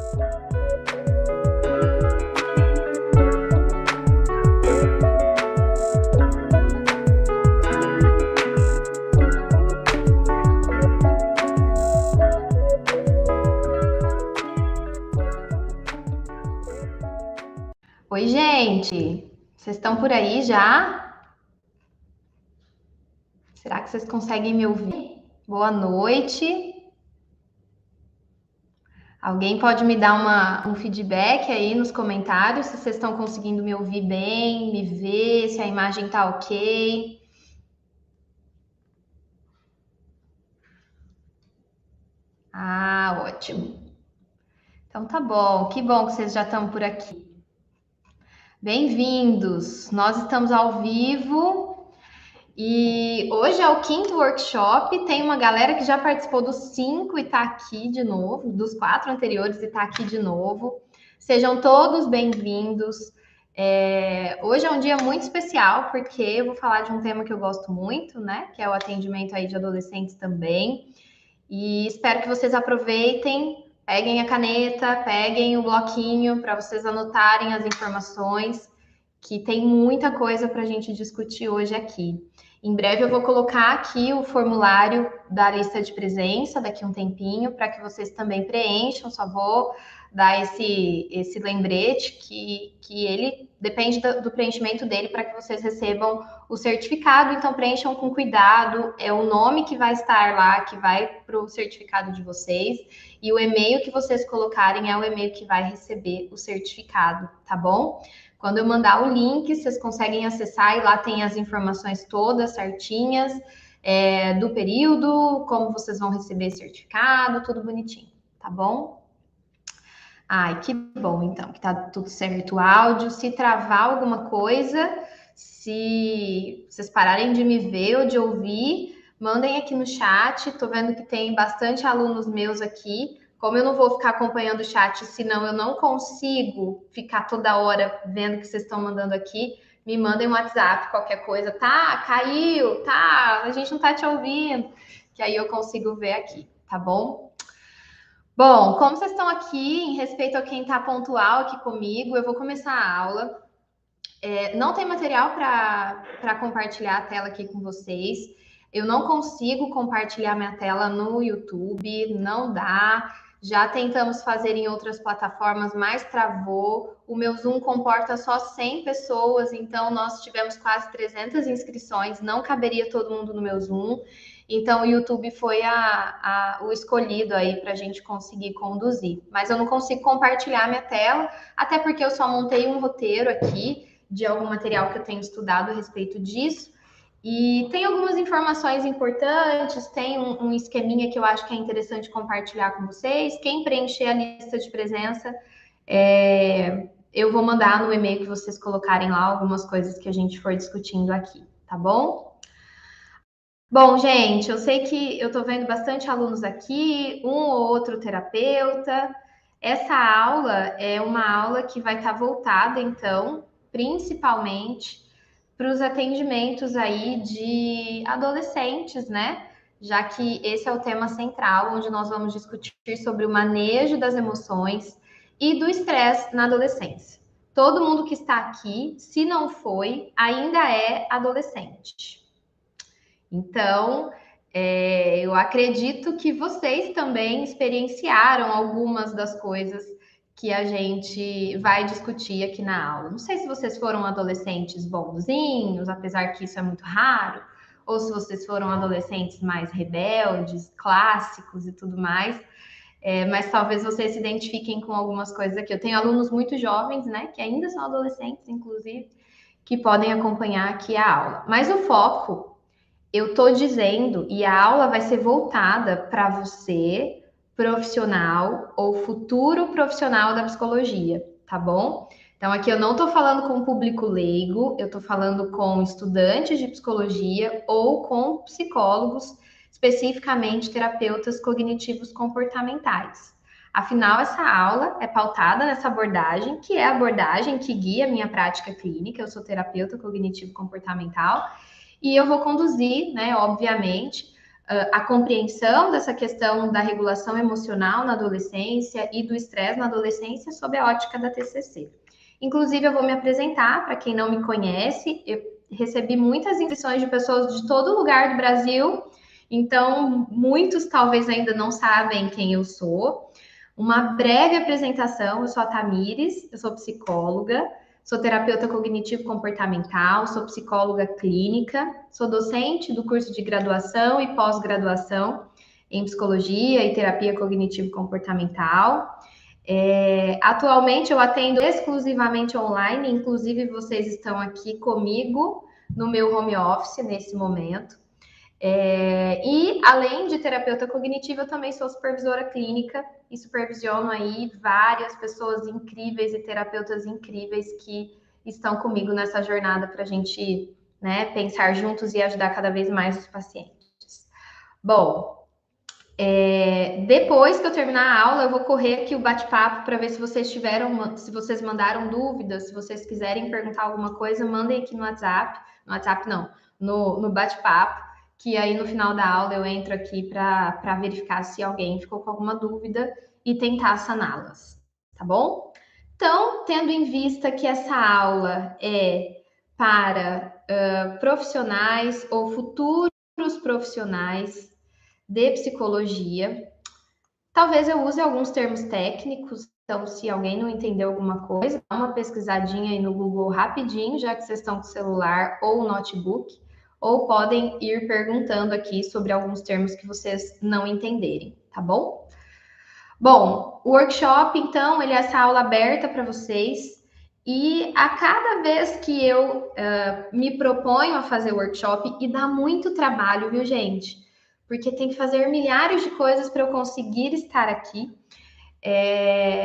Oi, gente! Vocês estão por aí já? Será que vocês conseguem me ouvir? Boa noite! Alguém pode me dar um feedback aí nos comentários se vocês estão conseguindo me ouvir bem, me ver, se a imagem tá ok. Ah, ótimo. Então tá bom, que bom que vocês já estão por aqui. Bem-vindos! Nós estamos ao vivo e hoje é o quinto workshop. Tem uma galera que já participou dos 5 e está aqui de novo, dos 4 anteriores e está aqui de novo. Sejam todos bem-vindos. Hoje é um dia muito especial porque eu vou falar de um tema que eu gosto muito, né? Que é o atendimento aí de adolescentes também. E espero que vocês aproveitem, peguem a caneta, peguem o bloquinho para vocês anotarem as informações, que tem muita coisa para a gente discutir hoje aqui. Em breve eu vou colocar aqui o formulário da lista de presença daqui a um tempinho, para que vocês também preencham. Só vou dar esse lembrete que ele depende do preenchimento dele para que vocês recebam o certificado. Então preencham com cuidado, é o nome que vai estar lá, que vai para o certificado de vocês, e o e-mail que vocês colocarem é o e-mail que vai receber o certificado, tá bom? Quando eu mandar o link, vocês conseguem acessar e lá tem as informações todas certinhas, do período, como vocês vão receber certificado, tudo bonitinho, tá bom? Ai, que bom, então, que tá tudo certo o áudio. Se travar alguma coisa, se vocês pararem de me ver ou de ouvir, mandem aqui no chat. Tô vendo que tem bastante alunos meus aqui. Como eu não vou ficar acompanhando o chat, senão eu não consigo ficar toda hora vendo o que vocês estão mandando aqui, me mandem um WhatsApp, qualquer coisa. Tá, caiu, tá, a gente não tá te ouvindo, que aí eu consigo ver aqui, tá bom? Bom, como vocês estão aqui, em respeito a quem está pontual aqui comigo, eu vou começar a aula. Não tem material para compartilhar a tela aqui com vocês. Eu não consigo compartilhar minha tela no YouTube, não dá. Já tentamos fazer em outras plataformas, mas travou. O meu Zoom comporta só 100 pessoas, então nós tivemos quase 300 inscrições, não caberia todo mundo no meu Zoom. Então o YouTube foi o escolhido aí para a gente conseguir conduzir. Mas eu não consigo compartilhar minha tela, até porque eu só montei um roteiro aqui de algum material que eu tenho estudado a respeito disso. E tem algumas informações importantes, tem um esqueminha que eu acho que é interessante compartilhar com vocês. Quem preencher a lista de presença, eu vou mandar no e-mail que vocês colocarem lá algumas coisas que a gente for discutindo aqui, tá bom? Bom, gente, eu sei que eu tô vendo bastante alunos aqui, um ou outro terapeuta. Essa aula é uma aula que vai estar voltada, então, principalmente para os atendimentos aí de adolescentes, né? Já que esse é o tema central, onde nós vamos discutir sobre o manejo das emoções e do estresse na adolescência. Todo mundo que está aqui, se não foi, ainda é adolescente. Então, eu acredito que vocês também experienciaram algumas das coisas que a gente vai discutir aqui na aula. Não sei se vocês foram adolescentes bonzinhos, apesar que isso é muito raro, ou se vocês foram adolescentes mais rebeldes, clássicos e tudo mais. Mas talvez vocês se identifiquem com algumas coisas aqui. Eu tenho alunos muito jovens, né, que ainda são adolescentes, inclusive, que podem acompanhar aqui a aula. Mas o foco, eu estou dizendo, e a aula vai ser voltada para você, profissional ou futuro profissional da psicologia, tá bom? Então, aqui eu não estou falando com público leigo, eu estou falando com estudantes de psicologia ou com psicólogos, especificamente terapeutas cognitivos comportamentais. Afinal, essa aula é pautada nessa abordagem, que é a abordagem que guia a minha prática clínica. Eu sou terapeuta cognitivo comportamental e eu vou conduzir, né, obviamente, a compreensão dessa questão da regulação emocional na adolescência e do estresse na adolescência sob a ótica da TCC. Inclusive, eu vou me apresentar para quem não me conhece. Eu recebi muitas inscrições de pessoas de todo lugar do Brasil, então muitos talvez ainda não sabem quem eu sou. Uma breve apresentação: eu sou a Tamires, eu sou psicóloga, sou terapeuta cognitivo-comportamental, sou psicóloga clínica, sou docente do curso de graduação e pós-graduação em psicologia e terapia cognitivo-comportamental. Atualmente eu atendo exclusivamente online, inclusive vocês estão aqui comigo no meu home office nesse momento. E além de terapeuta cognitiva, eu também sou supervisora clínica e supervisiono aí várias pessoas incríveis e terapeutas incríveis que estão comigo nessa jornada para a gente, né, pensar juntos e ajudar cada vez mais os pacientes. Bom, depois que eu terminar a aula, eu vou correr aqui o bate-papo para ver se vocês tiveram, se vocês mandaram dúvidas, se vocês quiserem perguntar alguma coisa, mandem aqui no WhatsApp. No WhatsApp não, no bate-papo, que aí no final da aula eu entro aqui para verificar se alguém ficou com alguma dúvida e tentar saná-las, tá bom? Então, tendo em vista que essa aula é para profissionais ou futuros profissionais de psicologia, talvez eu use alguns termos técnicos, então se alguém não entendeu alguma coisa, dá uma pesquisadinha aí no Google rapidinho, já que vocês estão com o celular ou o notebook, ou podem ir perguntando aqui sobre alguns termos que vocês não entenderem, tá bom? Bom, o workshop, então, ele é essa aula aberta para vocês, e a cada vez que eu me proponho a fazer workshop, e dá muito trabalho, viu, gente? Porque tem que fazer milhares de coisas para eu conseguir estar aqui.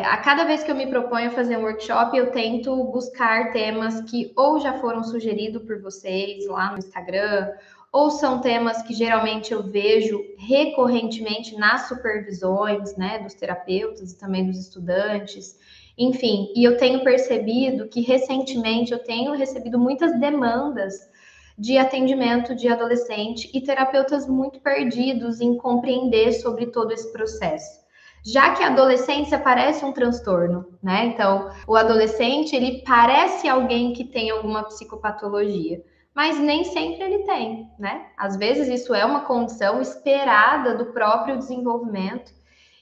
A cada vez que eu me proponho a fazer um workshop, eu tento buscar temas que ou já foram sugeridos por vocês lá no Instagram, ou são temas que geralmente eu vejo recorrentemente nas supervisões, né, dos terapeutas e também dos estudantes. Enfim, e eu tenho percebido que recentemente eu tenho recebido muitas demandas de atendimento de adolescente e terapeutas muito perdidos em compreender sobre todo esse processo. Já que a adolescência parece um transtorno, né? Então, o adolescente, ele parece alguém que tem alguma psicopatologia, mas nem sempre ele tem, né? Às vezes isso é uma condição esperada do próprio desenvolvimento.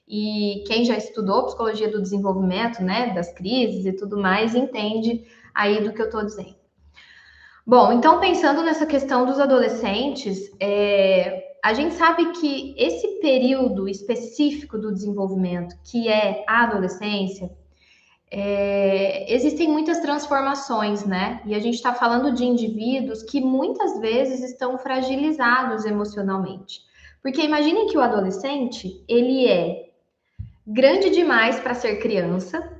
E quem já estudou psicologia do desenvolvimento, né, das crises e tudo mais, entende aí do que eu estou dizendo. Bom, então pensando nessa questão dos adolescentes, a gente sabe que esse período específico do desenvolvimento, que é a adolescência, existem muitas transformações, né? E a gente está falando de indivíduos que muitas vezes estão fragilizados emocionalmente. Porque imaginem que o adolescente, ele é grande demais para ser criança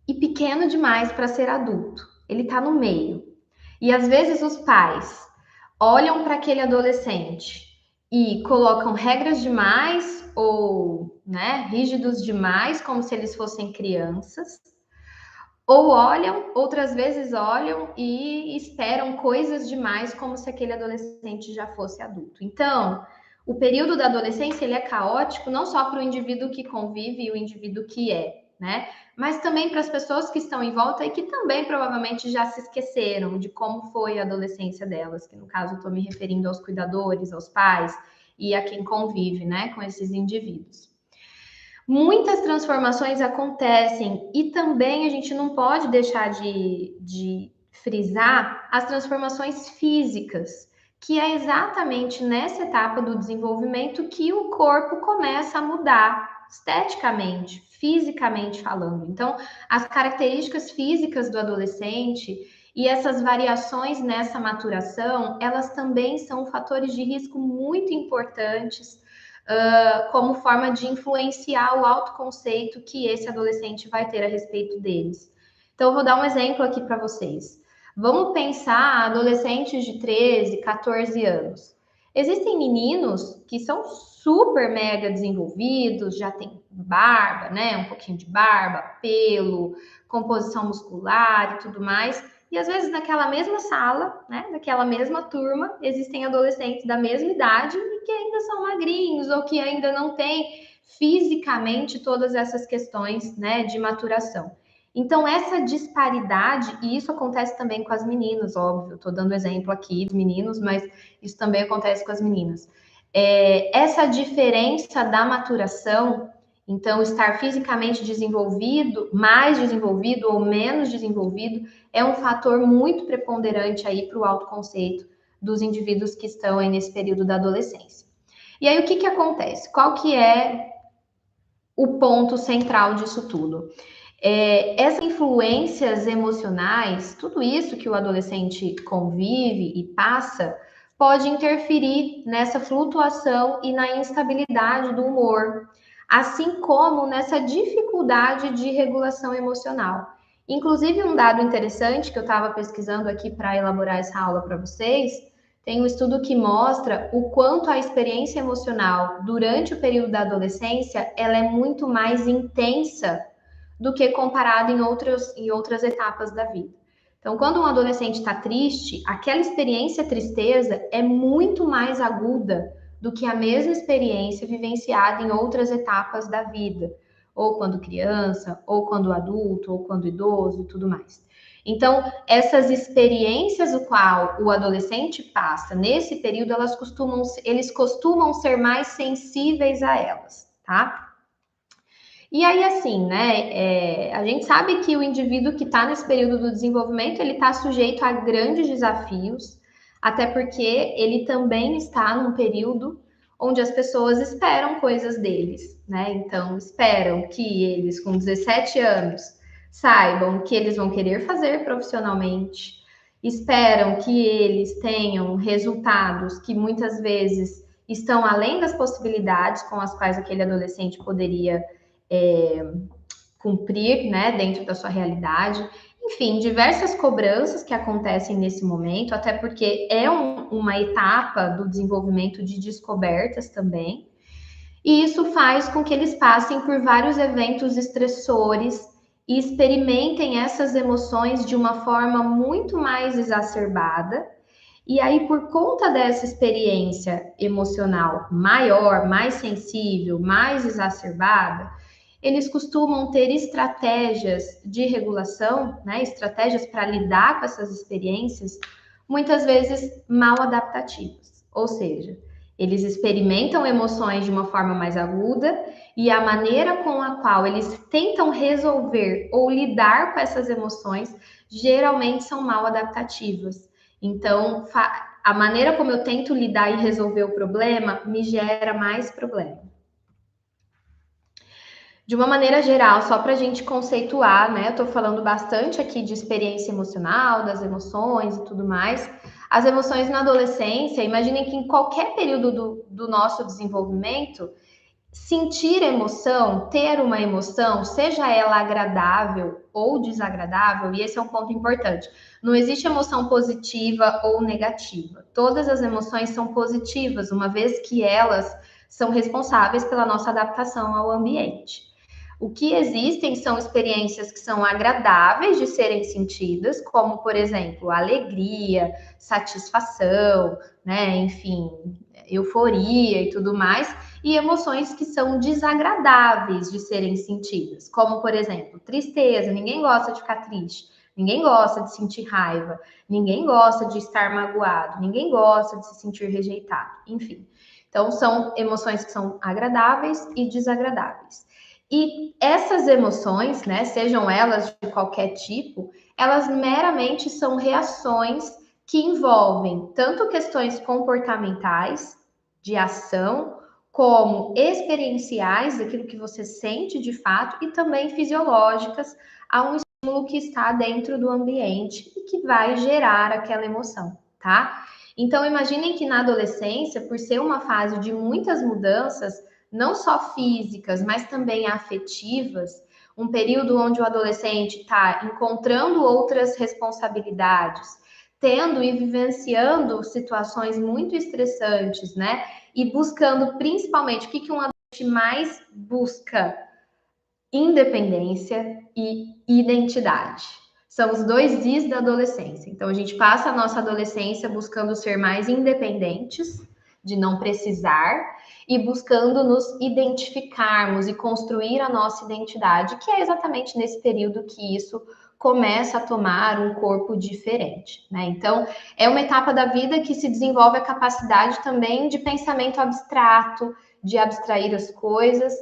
e pequeno demais para ser adulto. Ele está no meio. E às vezes os pais olham para aquele adolescente e colocam regras demais ou, né, rígidos demais, como se eles fossem crianças. Ou olham, outras vezes olham e esperam coisas demais, como se aquele adolescente já fosse adulto. Então, o período da adolescência ele é caótico não só para o indivíduo que convive e o indivíduo que é, né? Mas também para as pessoas que estão em volta e que também provavelmente já se esqueceram de como foi a adolescência delas, que no caso estou me referindo aos cuidadores, aos pais e a quem convive, né, com esses indivíduos. Muitas transformações acontecem e também a gente não pode deixar de frisar as transformações físicas, que é exatamente nessa etapa do desenvolvimento que o corpo começa a mudar esteticamente, fisicamente falando. Então, as características físicas do adolescente e essas variações nessa maturação, elas também são fatores de risco muito importantes como forma de influenciar o autoconceito que esse adolescente vai ter a respeito deles. Então, eu vou dar um exemplo aqui para vocês. Vamos pensar adolescentes de 13, 14 anos. Existem meninos que são super mega desenvolvidos, já tem barba, né? Um pouquinho de barba, pelo, composição muscular e tudo mais. e às vezes naquela mesma sala, né, naquela mesma turma, existem adolescentes da mesma idade e que ainda são magrinhos ou que ainda não têm fisicamente todas essas questões, né, de maturação. Então, essa disparidade, e isso acontece também com as meninas, óbvio, estou dando exemplo aqui dos meninos, mas isso também acontece com as meninas. Essa diferença da maturação, então, estar fisicamente desenvolvido, mais desenvolvido ou menos desenvolvido, é um fator muito preponderante aí para o autoconceito dos indivíduos que estão aí nesse período da adolescência. E aí, o que acontece? Qual que é o ponto central disso tudo? Essas influências emocionais, tudo isso que o adolescente convive e passa, pode interferir nessa flutuação e na instabilidade do humor, assim como nessa dificuldade de regulação emocional. Inclusive, um dado interessante que eu estava pesquisando aqui para elaborar essa aula para vocês, tem um estudo que mostra o quanto a experiência emocional durante o período da adolescência ela é muito mais intensa do que comparado em outras etapas da vida. Então, quando um adolescente está triste, aquela experiência tristeza é muito mais aguda do que a mesma experiência vivenciada em outras etapas da vida, ou quando criança, ou quando adulto, ou quando idoso e tudo mais. Então, essas experiências o qual o adolescente passa nesse período, eles costumam ser mais sensíveis a elas, tá? E aí, assim, né? A gente sabe que o indivíduo que está nesse período do desenvolvimento, ele está sujeito a grandes desafios, até porque ele também está num período onde as pessoas esperam coisas deles, né? Então, esperam que eles, com 17 anos, saibam o que eles vão querer fazer profissionalmente, esperam que eles tenham resultados que muitas vezes estão além das possibilidades com as quais aquele adolescente poderia cumprir, né, dentro da sua realidade. Enfim, diversas cobranças que acontecem nesse momento, até porque é uma etapa do desenvolvimento de descobertas também. E isso faz com que eles passem por vários eventos estressores e experimentem essas emoções de uma forma muito mais exacerbada. E aí, por conta dessa experiência emocional maior, mais sensível, mais exacerbada, eles costumam ter estratégias de regulação, né, estratégias para lidar com essas experiências, muitas vezes mal adaptativas. Ou seja, eles experimentam emoções de uma forma mais aguda e a maneira com a qual eles tentam resolver ou lidar com essas emoções geralmente são mal adaptativas. Então, a maneira como eu tento lidar e resolver o problema me gera mais problema. De uma maneira geral, só para a gente conceituar, né? Eu estou falando bastante aqui de experiência emocional, das emoções e tudo mais. As emoções na adolescência, imaginem que em qualquer período do nosso desenvolvimento, sentir emoção, ter uma emoção, seja ela agradável ou desagradável, e esse é um ponto importante. Não existe emoção positiva ou negativa. Todas as emoções são positivas, uma vez que elas são responsáveis pela nossa adaptação ao ambiente. O que existem são experiências que são agradáveis de serem sentidas, como, por exemplo, alegria, satisfação, né? Enfim, euforia e tudo mais, e emoções que são desagradáveis de serem sentidas, como, por exemplo, tristeza. Ninguém gosta de ficar triste, ninguém gosta de sentir raiva, ninguém gosta de estar magoado, ninguém gosta de se sentir rejeitado, enfim. Então, são emoções que são agradáveis e desagradáveis. E essas emoções, né, sejam elas de qualquer tipo, elas meramente são reações que envolvem tanto questões comportamentais, de ação, como experienciais, daquilo que você sente de fato, e também fisiológicas, a um estímulo que está dentro do ambiente e que vai gerar aquela emoção, tá? Então, imaginem que na adolescência, por ser uma fase de muitas mudanças, não só físicas, mas também afetivas, um período onde o adolescente está encontrando outras responsabilidades, tendo e vivenciando situações muito estressantes, né? E buscando principalmente o que um adolescente mais busca: independência e identidade. São os 2 Is da adolescência. Então, a gente passa a nossa adolescência buscando ser mais independentes, de não precisar, e buscando nos identificarmos e construir a nossa identidade, que é exatamente nesse período que isso começa a tomar um corpo diferente, né? Então, é uma etapa da vida que se desenvolve a capacidade também de pensamento abstrato, de abstrair as coisas,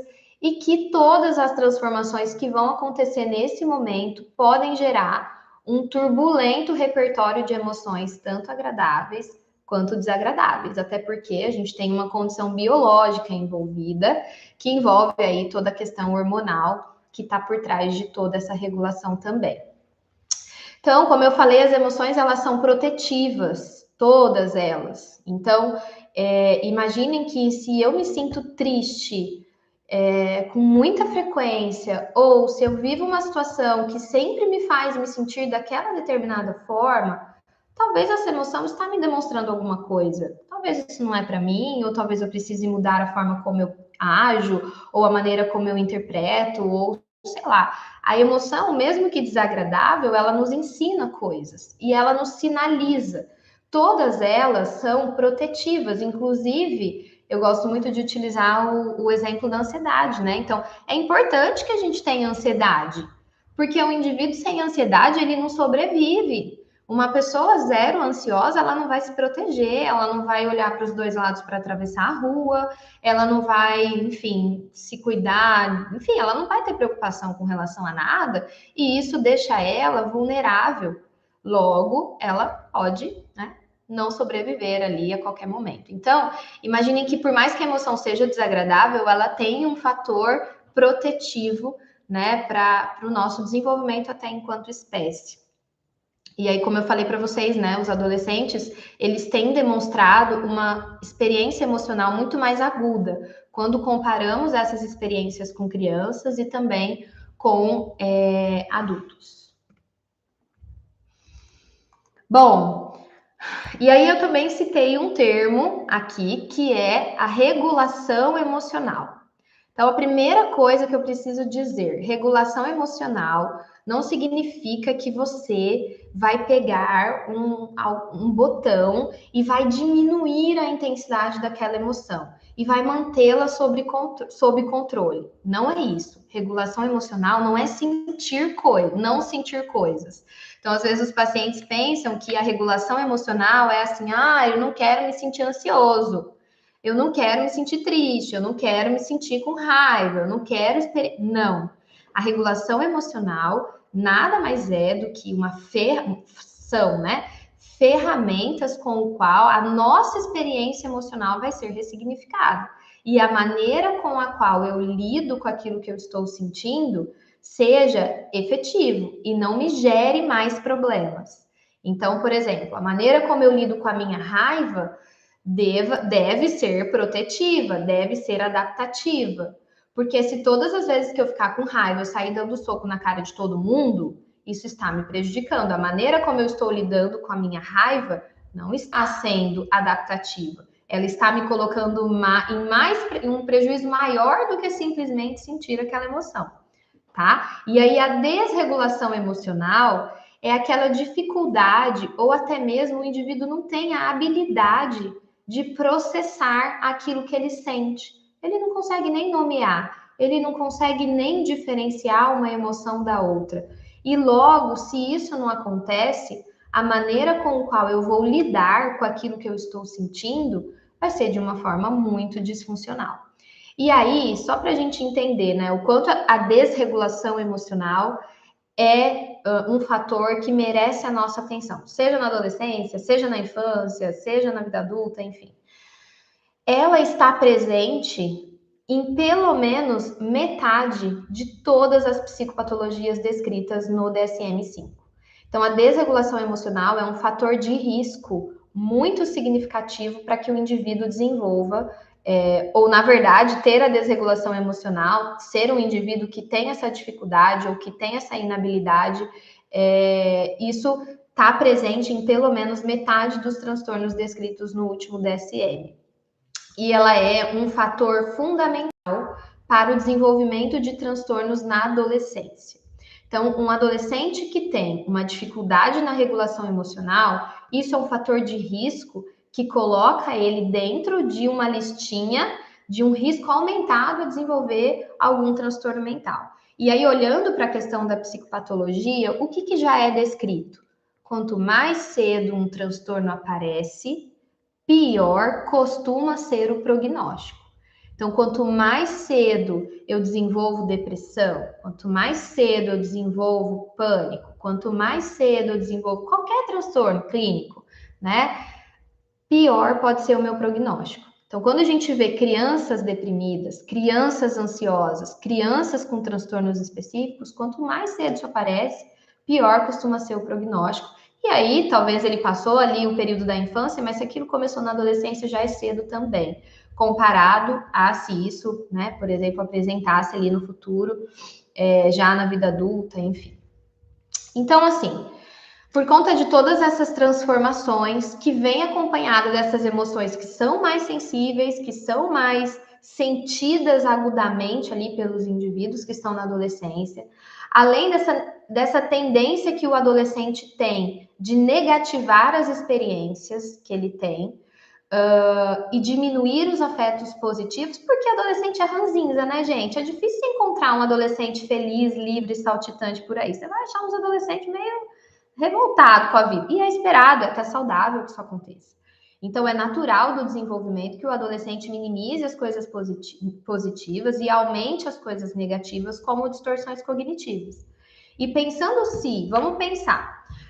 e que todas as transformações que vão acontecer nesse momento podem gerar um turbulento repertório de emoções, tanto agradáveis quanto desagradáveis, até porque a gente tem uma condição biológica envolvida, que envolve aí toda a questão hormonal que está por trás de toda essa regulação também. Então, como eu falei, as emoções elas são protetivas, todas elas. Então, imaginem que se eu me sinto triste com muita frequência, ou se eu vivo uma situação que sempre me faz me sentir daquela determinada forma, talvez essa emoção está me demonstrando alguma coisa. Talvez isso não é para mim, ou talvez eu precise mudar a forma como eu ajo, ou a maneira como eu interpreto, ou sei lá. A emoção, mesmo que desagradável, ela nos ensina coisas e ela nos sinaliza. Todas elas são protetivas, inclusive eu gosto muito de utilizar o exemplo da ansiedade, né? Então, é importante que a gente tenha ansiedade, porque o indivíduo sem ansiedade, ele não sobrevive. Uma pessoa zero ansiosa, ela não vai se proteger, ela não vai olhar para os 2 lados para atravessar a rua, ela não vai, enfim, se cuidar, enfim, ela não vai ter preocupação com relação a nada, e isso deixa ela vulnerável. Logo, ela pode, né, não sobreviver ali a qualquer momento. Então, imaginem que por mais que a emoção seja desagradável, ela tem um fator protetivo, né, para o nosso desenvolvimento até enquanto espécie. E aí, como eu falei para vocês, né, os adolescentes, eles têm demonstrado uma experiência emocional muito mais aguda quando comparamos essas experiências com crianças e também com adultos. Bom, e aí eu também citei um termo aqui que é a regulação emocional. Então, a primeira coisa que eu preciso dizer, regulação emocional não significa que você vai pegar um botão e vai diminuir a intensidade daquela emoção e vai mantê-la sob controle. Não é isso. Regulação emocional não é sentir coisas, não sentir coisas. Então, às vezes, os pacientes pensam que a regulação emocional é assim, eu não quero me sentir ansioso. Eu não quero me sentir triste, eu não quero me sentir com raiva, eu não quero. Não. A regulação emocional nada mais é do que são, né? Ferramentas com o qual a nossa experiência emocional vai ser ressignificada. E a maneira com a qual eu lido com aquilo que eu estou sentindo seja efetivo e não me gere mais problemas. Então, por exemplo, a maneira como eu lido com a minha raiva deve ser protetiva, deve ser adaptativa. Porque se todas as vezes que eu ficar com raiva eu sair dando soco na cara de todo mundo, isso está me prejudicando. A maneira como eu estou lidando com a minha raiva não está sendo adaptativa. Ela está me colocando em um prejuízo maior do que simplesmente sentir aquela emoção, tá? E aí a desregulação emocional é aquela dificuldade ou até mesmo o indivíduo não tem a habilidade de processar aquilo que ele sente. Ele não consegue nem nomear, ele não consegue nem diferenciar uma emoção da outra. E logo, se isso não acontece, a maneira com a qual eu vou lidar com aquilo que eu estou sentindo vai ser de uma forma muito disfuncional. E aí, só para a gente entender, né, o quanto a desregulação emocional é um fator que merece a nossa atenção, seja na adolescência, seja na infância, seja na vida adulta, enfim. Ela está presente em pelo menos metade de todas as psicopatologias descritas no DSM-5. Então, a desregulação emocional é um fator de risco muito significativo para que o indivíduo desenvolva, ou na verdade, ter a desregulação emocional, ser um indivíduo que tem essa dificuldade ou que tem essa inabilidade, isso está presente em pelo menos metade dos transtornos descritos no último DSM. E ela é um fator fundamental para o desenvolvimento de transtornos na adolescência. Então, um adolescente que tem uma dificuldade na regulação emocional, isso é um fator de risco que coloca ele dentro de uma listinha de um risco aumentado a desenvolver algum transtorno mental. E aí, olhando para a questão da psicopatologia, o que já é descrito? Quanto mais cedo um transtorno aparece, pior costuma ser o prognóstico. Então, quanto mais cedo eu desenvolvo depressão, quanto mais cedo eu desenvolvo pânico, quanto mais cedo eu desenvolvo qualquer transtorno clínico, né? Pior pode ser o meu prognóstico. Então, quando a gente vê crianças deprimidas, crianças ansiosas, crianças com transtornos específicos, quanto mais cedo isso aparece, pior costuma ser o prognóstico. E aí, talvez ele passou ali o período da infância, mas se aquilo começou na adolescência, já é cedo também, comparado a se isso, né, por exemplo, apresentasse ali no futuro, já na vida adulta, enfim. Então, assim, por conta de todas essas transformações que vêm acompanhada dessas emoções que são mais sensíveis, que são mais sentidas agudamente ali pelos indivíduos que estão na adolescência, além dessa tendência que o adolescente tem de negativar as experiências que ele tem, e diminuir os afetos positivos, porque adolescente é ranzinza, né, gente? É difícil encontrar um adolescente feliz, livre, saltitante por aí. Você vai achar uns adolescentes meio revoltado com a vida. E é esperado, é até saudável que isso aconteça. Então, é natural do desenvolvimento que o adolescente minimize as coisas positivas e aumente as coisas negativas, como distorções cognitivas. E pensando se,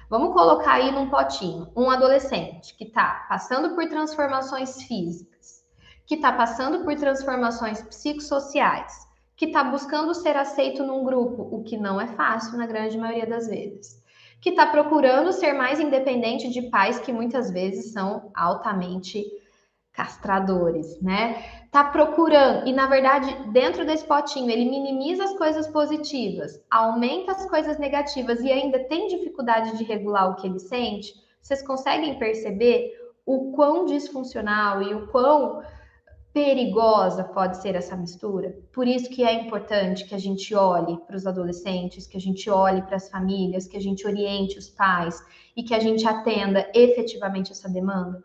vamos colocar aí num potinho um adolescente que está passando por transformações físicas, que está passando por transformações psicossociais, que está buscando ser aceito num grupo, o que não é fácil na grande maioria das vezes, que está procurando ser mais independente de pais que muitas vezes são altamente castradores, né? Tá procurando, e na verdade, dentro desse potinho, ele minimiza as coisas positivas, aumenta as coisas negativas e ainda tem dificuldade de regular o que ele sente. Vocês conseguem perceber o quão disfuncional e o quão perigosa pode ser essa mistura? Por isso que é importante que a gente olhe para os adolescentes, que a gente olhe para as famílias, que a gente oriente os pais e que a gente atenda efetivamente essa demanda.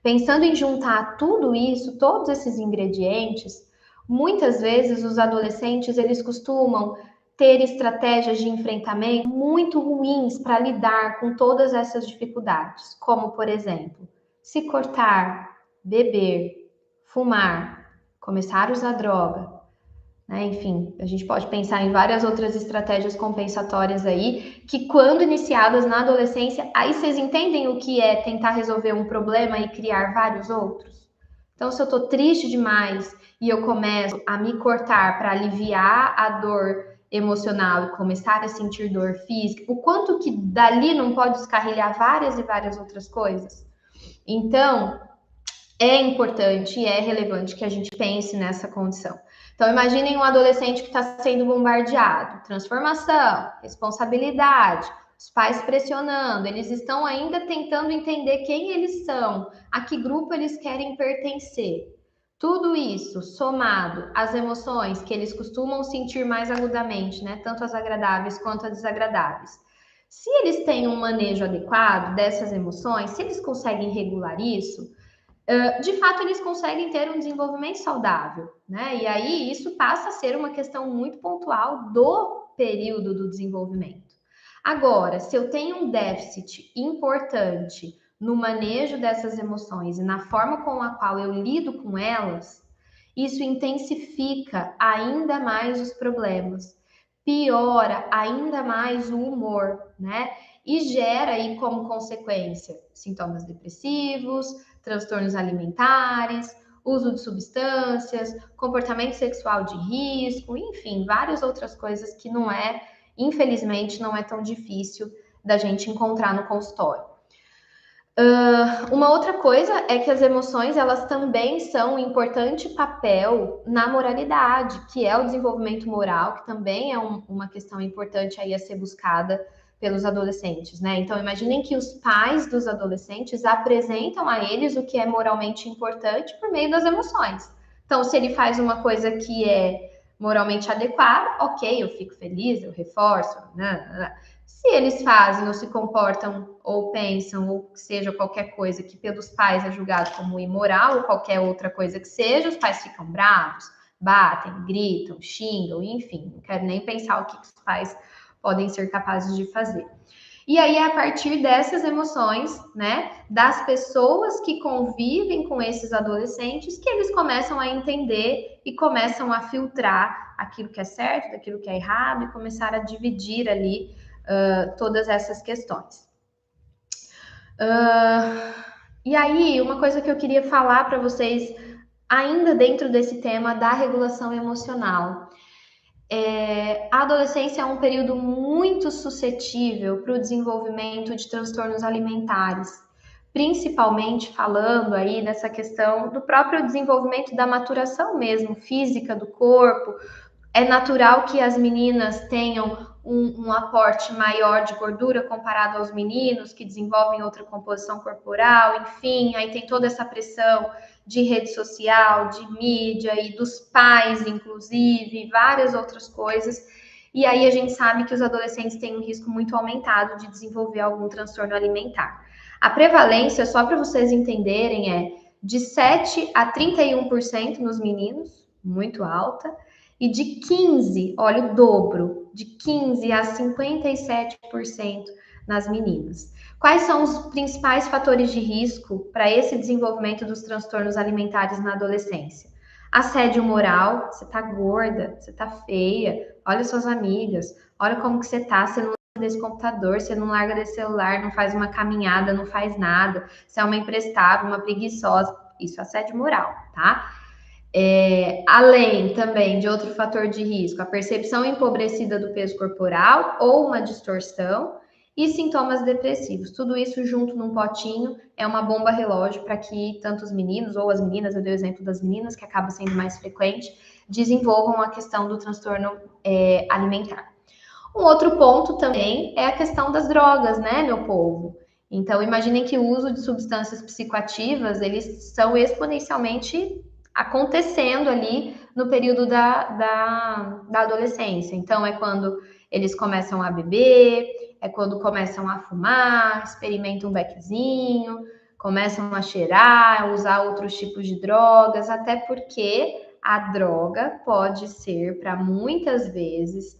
Pensando em juntar tudo isso, todos esses ingredientes, muitas vezes os adolescentes eles costumam ter estratégias de enfrentamento muito ruins para lidar com todas essas dificuldades, como por exemplo, se cortar, beber, fumar, começar a usar droga, né? Enfim, a gente pode pensar em várias outras estratégias compensatórias aí, que quando iniciadas na adolescência, aí vocês entendem o que é tentar resolver um problema e criar vários outros? Então, se eu tô triste demais e eu começo a me cortar para aliviar a dor emocional e começar a sentir dor física, o quanto que dali não pode descarrilhar várias e várias outras coisas? Então, é importante e é relevante que a gente pense nessa condição. Então, imaginem um adolescente que está sendo bombardeado, transformação, responsabilidade, os pais pressionando, eles estão ainda tentando entender quem eles são, a que grupo eles querem pertencer. Tudo isso somado às emoções que eles costumam sentir mais agudamente, né? Tanto as agradáveis quanto as desagradáveis. Se eles têm um manejo adequado dessas emoções, se eles conseguem regular isso, de fato eles conseguem ter um desenvolvimento saudável, né? E aí isso passa a ser uma questão muito pontual do período do desenvolvimento. Agora, se eu tenho um déficit importante no manejo dessas emoções e na forma com a qual eu lido com elas, isso intensifica ainda mais os problemas, piora ainda mais o humor, né? E gera aí como consequência sintomas depressivos, transtornos alimentares, uso de substâncias, comportamento sexual de risco, enfim, várias outras coisas que não é, infelizmente, não é tão difícil da gente encontrar no consultório. Uma outra coisa é que as emoções, elas também são um importante papel na moralidade, que é o desenvolvimento moral, que também é uma questão importante aí a ser buscada pelos adolescentes, né? Então, imaginem que os pais dos adolescentes apresentam a eles o que é moralmente importante por meio das emoções. Então, se ele faz uma coisa que é moralmente adequado, ok, eu fico feliz, eu reforço, Se eles fazem ou se comportam ou pensam ou seja qualquer coisa que pelos pais é julgado como imoral ou qualquer outra coisa que seja, os pais ficam bravos, batem, gritam, xingam, enfim, não quero nem pensar o que os pais podem ser capazes de fazer. E aí, a partir dessas emoções, né, das pessoas que convivem com esses adolescentes, que eles começam a entender e começam a filtrar aquilo que é certo, daquilo que é errado, e começar a dividir ali todas essas questões. E aí, uma coisa que eu queria falar para vocês, ainda dentro desse tema da regulação emocional. A adolescência é um período muito suscetível para o desenvolvimento de transtornos alimentares, principalmente falando aí dessa questão do próprio desenvolvimento da maturação mesmo, física do corpo. É natural que as meninas tenham um aporte maior de gordura comparado aos meninos que desenvolvem outra composição corporal, enfim, aí tem toda essa pressão de rede social, de mídia e dos pais, inclusive, várias outras coisas. E aí a gente sabe que os adolescentes têm um risco muito aumentado de desenvolver algum transtorno alimentar. A prevalência, só para vocês entenderem, é de 7 a 31% nos meninos, muito alta, e de 15, olha o dobro, de 15 a 57% nas meninas. Quais são os principais fatores de risco para esse desenvolvimento dos transtornos alimentares na adolescência? Assédio moral, você tá gorda, você tá feia, olha suas amigas, olha como que você tá, você não larga desse computador, você não larga desse celular, não faz uma caminhada, não faz nada, você é uma imprestável, uma preguiçosa, isso é assédio moral, tá? Além também de outro fator de risco, a percepção empobrecida do peso corporal ou uma distorção e sintomas depressivos. Tudo isso junto num potinho é uma bomba relógio para que tanto os meninos ou as meninas, eu dei o exemplo das meninas, que acaba sendo mais frequente, desenvolvam a questão do transtorno alimentar. Um outro ponto também é a questão das drogas, né, meu povo? Então, imaginem que o uso de substâncias psicoativas, eles são exponencialmente acontecendo ali no período da adolescência. Então, é quando eles começam a beber, é quando começam a fumar, experimentam um beckzinho, começam a cheirar, usar outros tipos de drogas, até porque a droga pode ser, para muitas vezes,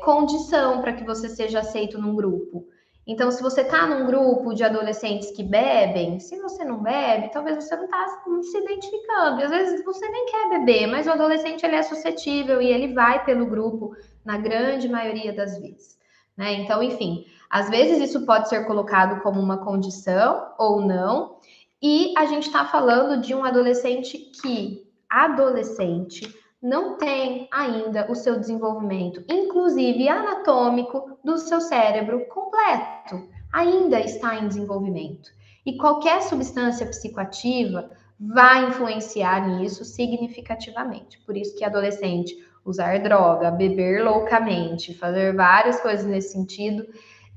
condição para que você seja aceito num grupo. Então, se você está num grupo de adolescentes que bebem, se você não bebe, talvez você não está se identificando. E às vezes você nem quer beber, mas o adolescente ele é suscetível e ele vai pelo grupo na grande maioria das vezes. Né? Então, enfim, às vezes isso pode ser colocado como uma condição ou não. E a gente está falando de um adolescente não tem ainda o seu desenvolvimento, inclusive anatômico, do seu cérebro completo. Ainda está em desenvolvimento. E qualquer substância psicoativa vai influenciar nisso significativamente. Por isso que adolescente usar droga, beber loucamente, fazer várias coisas nesse sentido,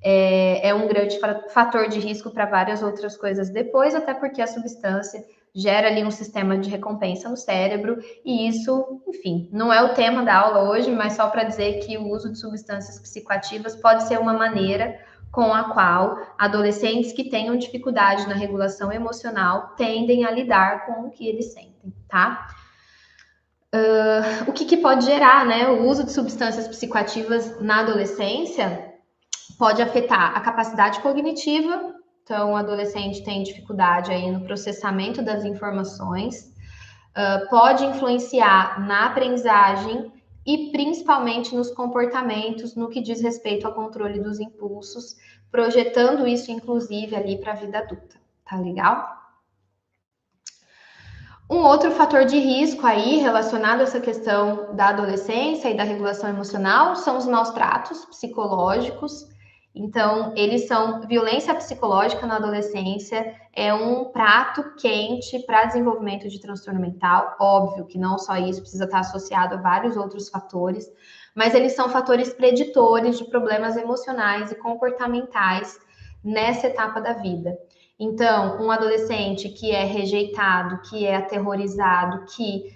é um grande fator de risco para várias outras coisas depois, até porque a substância gera ali um sistema de recompensa no cérebro, e isso, enfim, não é o tema da aula hoje, mas só para dizer que o uso de substâncias psicoativas pode ser uma maneira com a qual adolescentes que tenham dificuldade na regulação emocional tendem a lidar com o que eles sentem, tá? O que pode gerar, né? O uso de substâncias psicoativas na adolescência pode afetar a capacidade cognitiva. Então, o adolescente tem dificuldade aí no processamento das informações, pode influenciar na aprendizagem e principalmente nos comportamentos no que diz respeito ao controle dos impulsos, projetando isso, inclusive, ali para a vida adulta. Tá legal? Um outro fator de risco aí relacionado a essa questão da adolescência e da regulação emocional são os maus tratos psicológicos. Então, eles são violência psicológica na adolescência, é um prato quente para desenvolvimento de transtorno mental. Óbvio que não só isso, precisa estar associado a vários outros fatores, mas eles são fatores preditores de problemas emocionais e comportamentais nessa etapa da vida. Então, um adolescente que é rejeitado, que é aterrorizado, que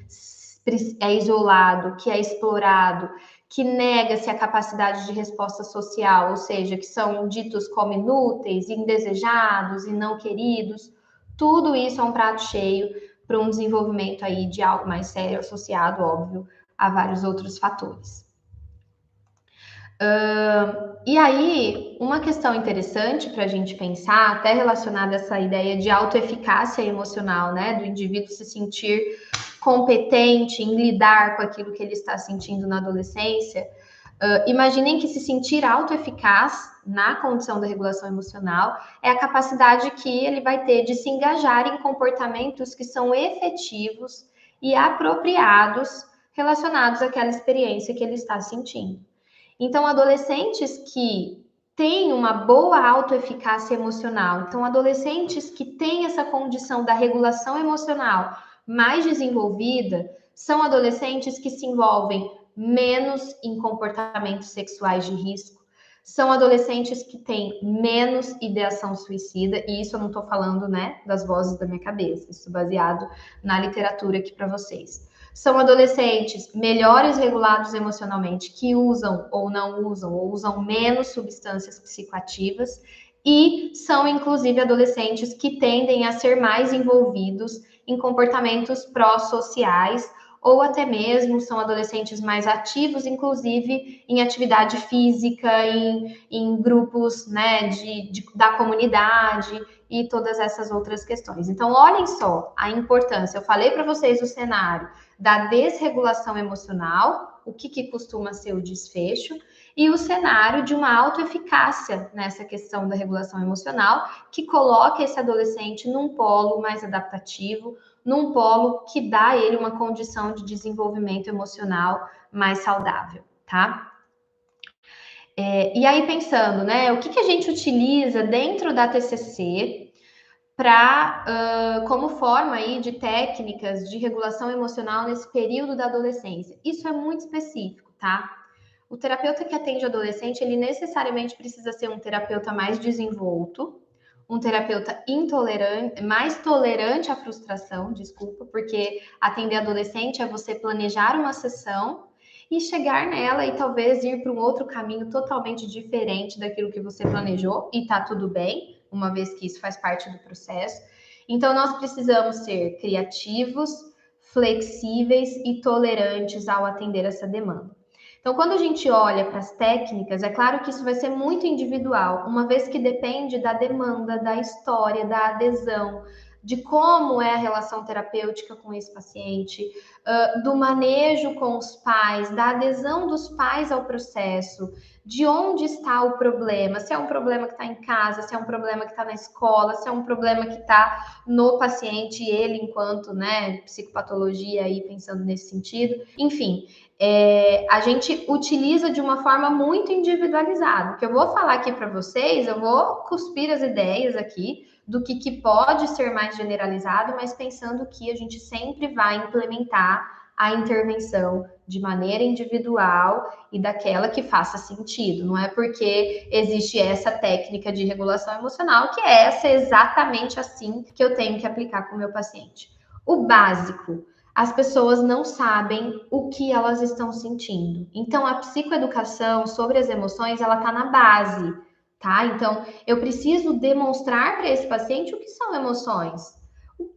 é isolado, que é explorado, que nega-se a capacidade de resposta social, ou seja, que são ditos como inúteis, indesejados e não queridos, tudo isso é um prato cheio para um desenvolvimento aí de algo mais sério, associado, óbvio, a vários outros fatores. E aí, uma questão interessante para a gente pensar, até relacionada a essa ideia de autoeficácia emocional, né, do indivíduo se sentir competente em lidar com aquilo que ele está sentindo na adolescência. Imaginem que se sentir autoeficaz na condição da regulação emocional é a capacidade que ele vai ter de se engajar em comportamentos que são efetivos e apropriados relacionados àquela experiência que ele está sentindo. Então, adolescentes que têm uma boa autoeficácia emocional, então, adolescentes que têm essa condição da regulação emocional mais desenvolvida, são adolescentes que se envolvem menos em comportamentos sexuais de risco, são adolescentes que têm menos ideação suicida, e isso eu não estou falando, né, das vozes da minha cabeça, isso baseado na literatura aqui para vocês. São adolescentes melhores regulados emocionalmente, que usam ou não usam, ou usam menos substâncias psicoativas, e são, inclusive, adolescentes que tendem a ser mais envolvidos em comportamentos pró-sociais, ou até mesmo são adolescentes mais ativos, inclusive em atividade física, em grupos, né, da comunidade e todas essas outras questões. Então, olhem só a importância. Eu falei para vocês o cenário da desregulação emocional, o que costuma ser o desfecho, e o cenário de uma autoeficácia nessa questão da regulação emocional, que coloca esse adolescente num polo mais adaptativo, num polo que dá a ele uma condição de desenvolvimento emocional mais saudável, tá? E aí pensando, né, o que a gente utiliza dentro da TCC como forma aí de técnicas de regulação emocional nesse período da adolescência? Isso é muito específico, tá? O terapeuta que atende adolescente, ele necessariamente precisa ser um terapeuta mais desenvolto, um terapeuta intolerante, mais tolerante à frustração, desculpa, porque atender adolescente é você planejar uma sessão e chegar nela e talvez ir para um outro caminho totalmente diferente daquilo que você planejou, e tá tudo bem, uma vez que isso faz parte do processo. Então, nós precisamos ser criativos, flexíveis e tolerantes ao atender essa demanda. Então, quando a gente olha para as técnicas, é claro que isso vai ser muito individual, uma vez que depende da demanda, da história, da adesão, de como é a relação terapêutica com esse paciente, do manejo com os pais, da adesão dos pais ao processo, de onde está o problema, se é um problema que está em casa, se é um problema que está na escola, se é um problema que está no paciente, ele enquanto, né, psicopatologia aí pensando nesse sentido, enfim. A gente utiliza de uma forma muito individualizada. O que eu vou falar aqui para vocês, eu vou cuspir as ideias aqui do que pode ser mais generalizado, mas pensando que a gente sempre vai implementar a intervenção de maneira individual e daquela que faça sentido. Não é porque existe essa técnica de regulação emocional que é essa exatamente assim que eu tenho que aplicar com o meu paciente. O básico, as pessoas não sabem o que elas estão sentindo. Então, a psicoeducação sobre as emoções, ela está na base, tá? Então, eu preciso demonstrar para esse paciente o que são emoções.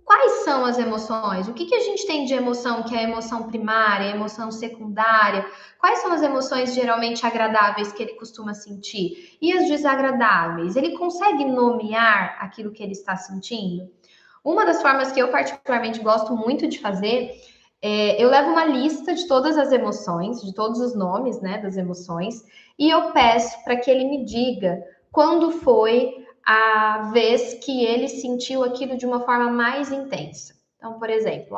Quais são as emoções? O que a gente tem de emoção que é a emoção primária, a emoção secundária? Quais são as emoções geralmente agradáveis que ele costuma sentir? E as desagradáveis? Ele consegue nomear aquilo que ele está sentindo? Uma das formas que eu particularmente gosto muito de fazer eu levo uma lista de todas as emoções, de todos os nomes, né, das emoções, e eu peço para que ele me diga quando foi a vez que ele sentiu aquilo de uma forma mais intensa. Então, por exemplo,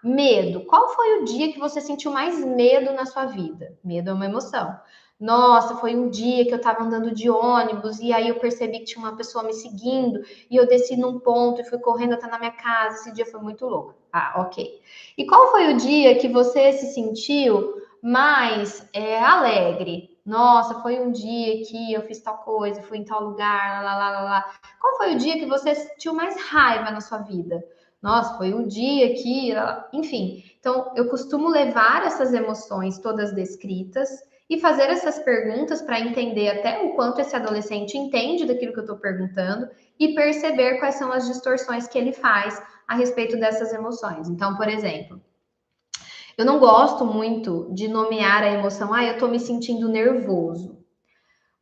medo. Qual foi o dia que você sentiu mais medo na sua vida? Medo é uma emoção. Nossa, foi um dia que eu estava andando de ônibus e aí eu percebi que tinha uma pessoa me seguindo e eu desci num ponto e fui correndo até na minha casa. Esse dia foi muito louco. Ok. E qual foi o dia que você se sentiu mais alegre? Nossa, foi um dia que eu fiz tal coisa, fui em tal lugar, lá. Qual foi o dia que você sentiu mais raiva na sua vida? nossa, foi um dia que, enfim. Então, eu costumo levar essas emoções todas descritas e fazer essas perguntas para entender até o quanto esse adolescente entende daquilo que eu estou perguntando e perceber quais são as distorções que ele faz a respeito dessas emoções. Então, por exemplo, eu não gosto muito de nomear a emoção, eu estou me sentindo nervoso.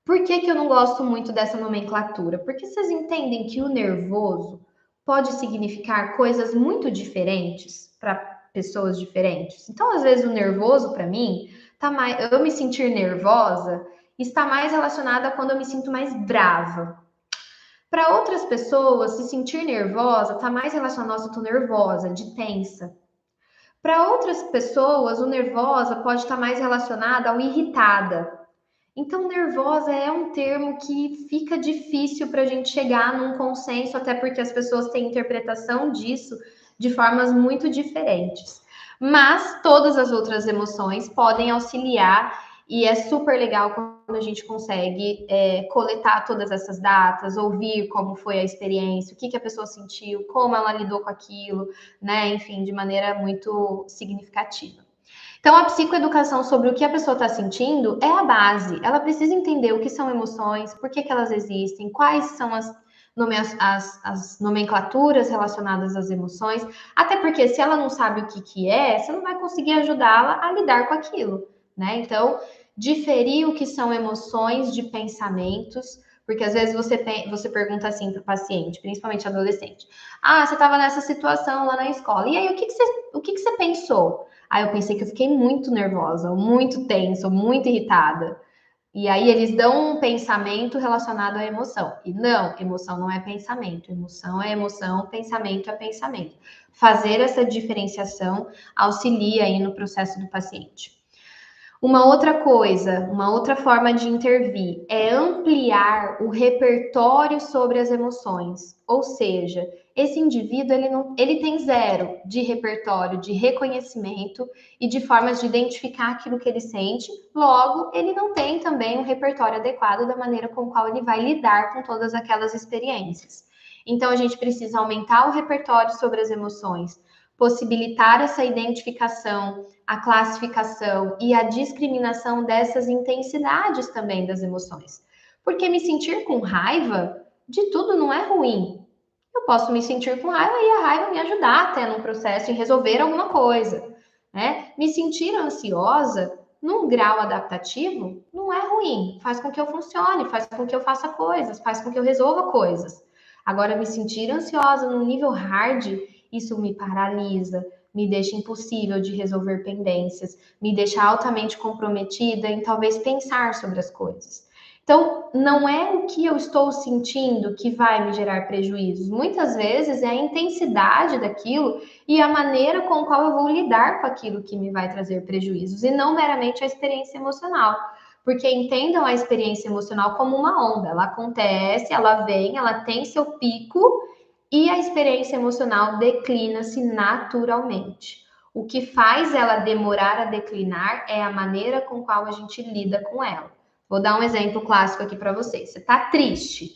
Por que, que eu não gosto muito dessa nomenclatura? Porque vocês entendem que o nervoso pode significar coisas muito diferentes para pessoas diferentes. Então, às vezes, o nervoso para mim, eu me sentir nervosa está mais relacionada a quando eu me sinto mais brava. Para outras pessoas, se sentir nervosa está mais relacionado, nossa, eu tô nervosa, de tensa. Para outras pessoas, o nervosa pode estar mais relacionada ao irritada. Então, nervosa é um termo que fica difícil para a gente chegar num consenso, até porque as pessoas têm interpretação disso de formas muito diferentes. Mas todas as outras emoções podem auxiliar e é super legal quando a gente consegue coletar todas essas datas, ouvir como foi a experiência, o que, que a pessoa sentiu, como ela lidou com aquilo, né? Enfim, de maneira muito significativa. Então, a psicoeducação sobre o que a pessoa está sentindo é a base. Ela precisa entender o que são emoções, por que, que elas existem, quais são as nomenclaturas relacionadas às emoções, até porque se ela não sabe o que, que é, você não vai conseguir ajudá-la a lidar com aquilo, né? Então, diferir o que são emoções de pensamentos, porque às vezes você pergunta assim para o paciente, principalmente adolescente: ah, você estava nessa situação lá na escola, e aí o que você pensou? Aí eu pensei que eu fiquei muito nervosa, muito tensa, muito irritada. E aí eles dão um pensamento relacionado à emoção. E não, emoção não é pensamento. Emoção, pensamento é pensamento. Fazer essa diferenciação auxilia aí no processo do paciente. Uma outra coisa, uma outra forma de intervir é ampliar o repertório sobre as emoções. Ou seja, esse indivíduo ele tem zero de repertório, de reconhecimento e de formas de identificar aquilo que ele sente. Logo, ele não tem também um repertório adequado da maneira com qual ele vai lidar com todas aquelas experiências. Então, a gente precisa aumentar o repertório sobre as emoções, possibilitar essa identificação, a classificação e a discriminação dessas intensidades também das emoções. Porque me sentir com raiva de tudo não é ruim. Eu posso me sentir com raiva e a raiva me ajudar até num processo em resolver alguma coisa, né? Me sentir ansiosa num grau adaptativo não é ruim, faz com que eu funcione, faz com que eu faça coisas, faz com que eu resolva coisas. Agora, me sentir ansiosa num nível hard, isso me paralisa, me deixa impossível de resolver pendências, me deixa altamente comprometida em talvez pensar sobre as coisas. Então, não é o que eu estou sentindo que vai me gerar prejuízos. Muitas vezes é a intensidade daquilo e a maneira com a qual eu vou lidar com aquilo que me vai trazer prejuízos, e não meramente a experiência emocional. Porque entendam a experiência emocional como uma onda. Ela acontece, ela vem, ela tem seu pico e a experiência emocional declina-se naturalmente. O que faz ela demorar a declinar é a maneira com qual a gente lida com ela. Vou dar um exemplo clássico aqui para vocês. Você tá triste.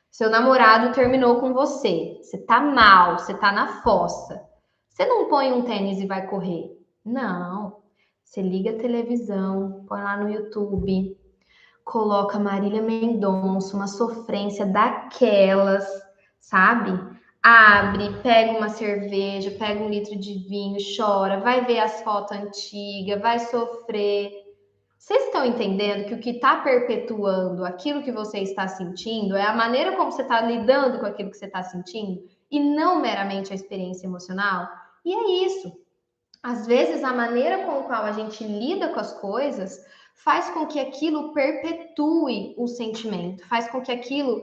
Seu namorado terminou com você. Você tá mal, você tá na fossa. Você não põe um tênis e vai correr. Não. Você liga a televisão, põe lá no YouTube, coloca Marília Mendonça, uma sofrência daquelas, sabe? Abre, pega uma cerveja, pega um litro de vinho, chora, vai ver as fotos antigas, vai sofrer. Vocês estão entendendo que o que está perpetuando aquilo que você está sentindo é a maneira como você está lidando com aquilo que você está sentindo e não meramente a experiência emocional? E é isso. Às vezes, a maneira com a qual a gente lida com as coisas faz com que aquilo perpetue o sentimento, faz com que aquilo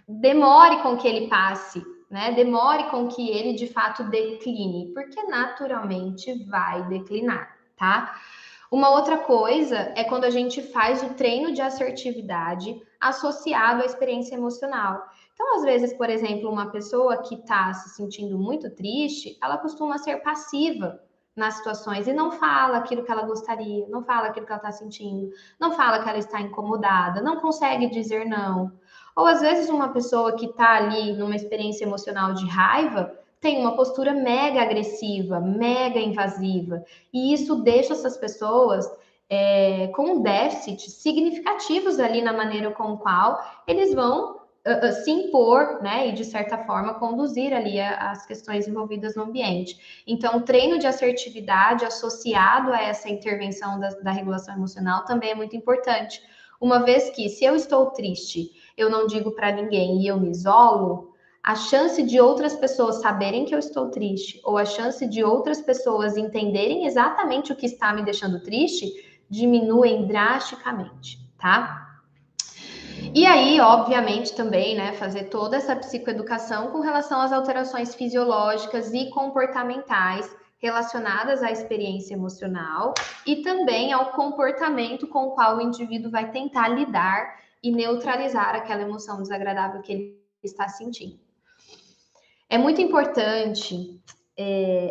demore com que ele passe, né? Demore com que ele de fato decline, porque naturalmente vai declinar, tá? Uma outra coisa é quando a gente faz o treino de assertividade associado à experiência emocional. Então, às vezes, por exemplo, uma pessoa que está se sentindo muito triste, ela costuma ser passiva nas situações e não fala aquilo que ela gostaria, não fala aquilo que ela está sentindo, não fala que ela está incomodada, não consegue dizer não. Ou às vezes uma pessoa que está ali numa experiência emocional de raiva tem uma postura mega agressiva, mega invasiva, e isso deixa essas pessoas com déficits significativos ali na maneira com o qual eles vão se impor, né, e de certa forma conduzir ali as questões envolvidas no ambiente. Então, o treino de assertividade associado a essa intervenção da regulação emocional também é muito importante. Uma vez que, se eu estou triste, eu não digo para ninguém e eu me isolo, a chance de outras pessoas saberem que eu estou triste, ou a chance de outras pessoas entenderem exatamente o que está me deixando triste, diminuem drasticamente, tá? E aí, obviamente, também, né, fazer toda essa psicoeducação com relação às alterações fisiológicas e comportamentais relacionadas à experiência emocional e também ao comportamento com o qual o indivíduo vai tentar lidar e neutralizar aquela emoção desagradável que ele está sentindo. É muito importante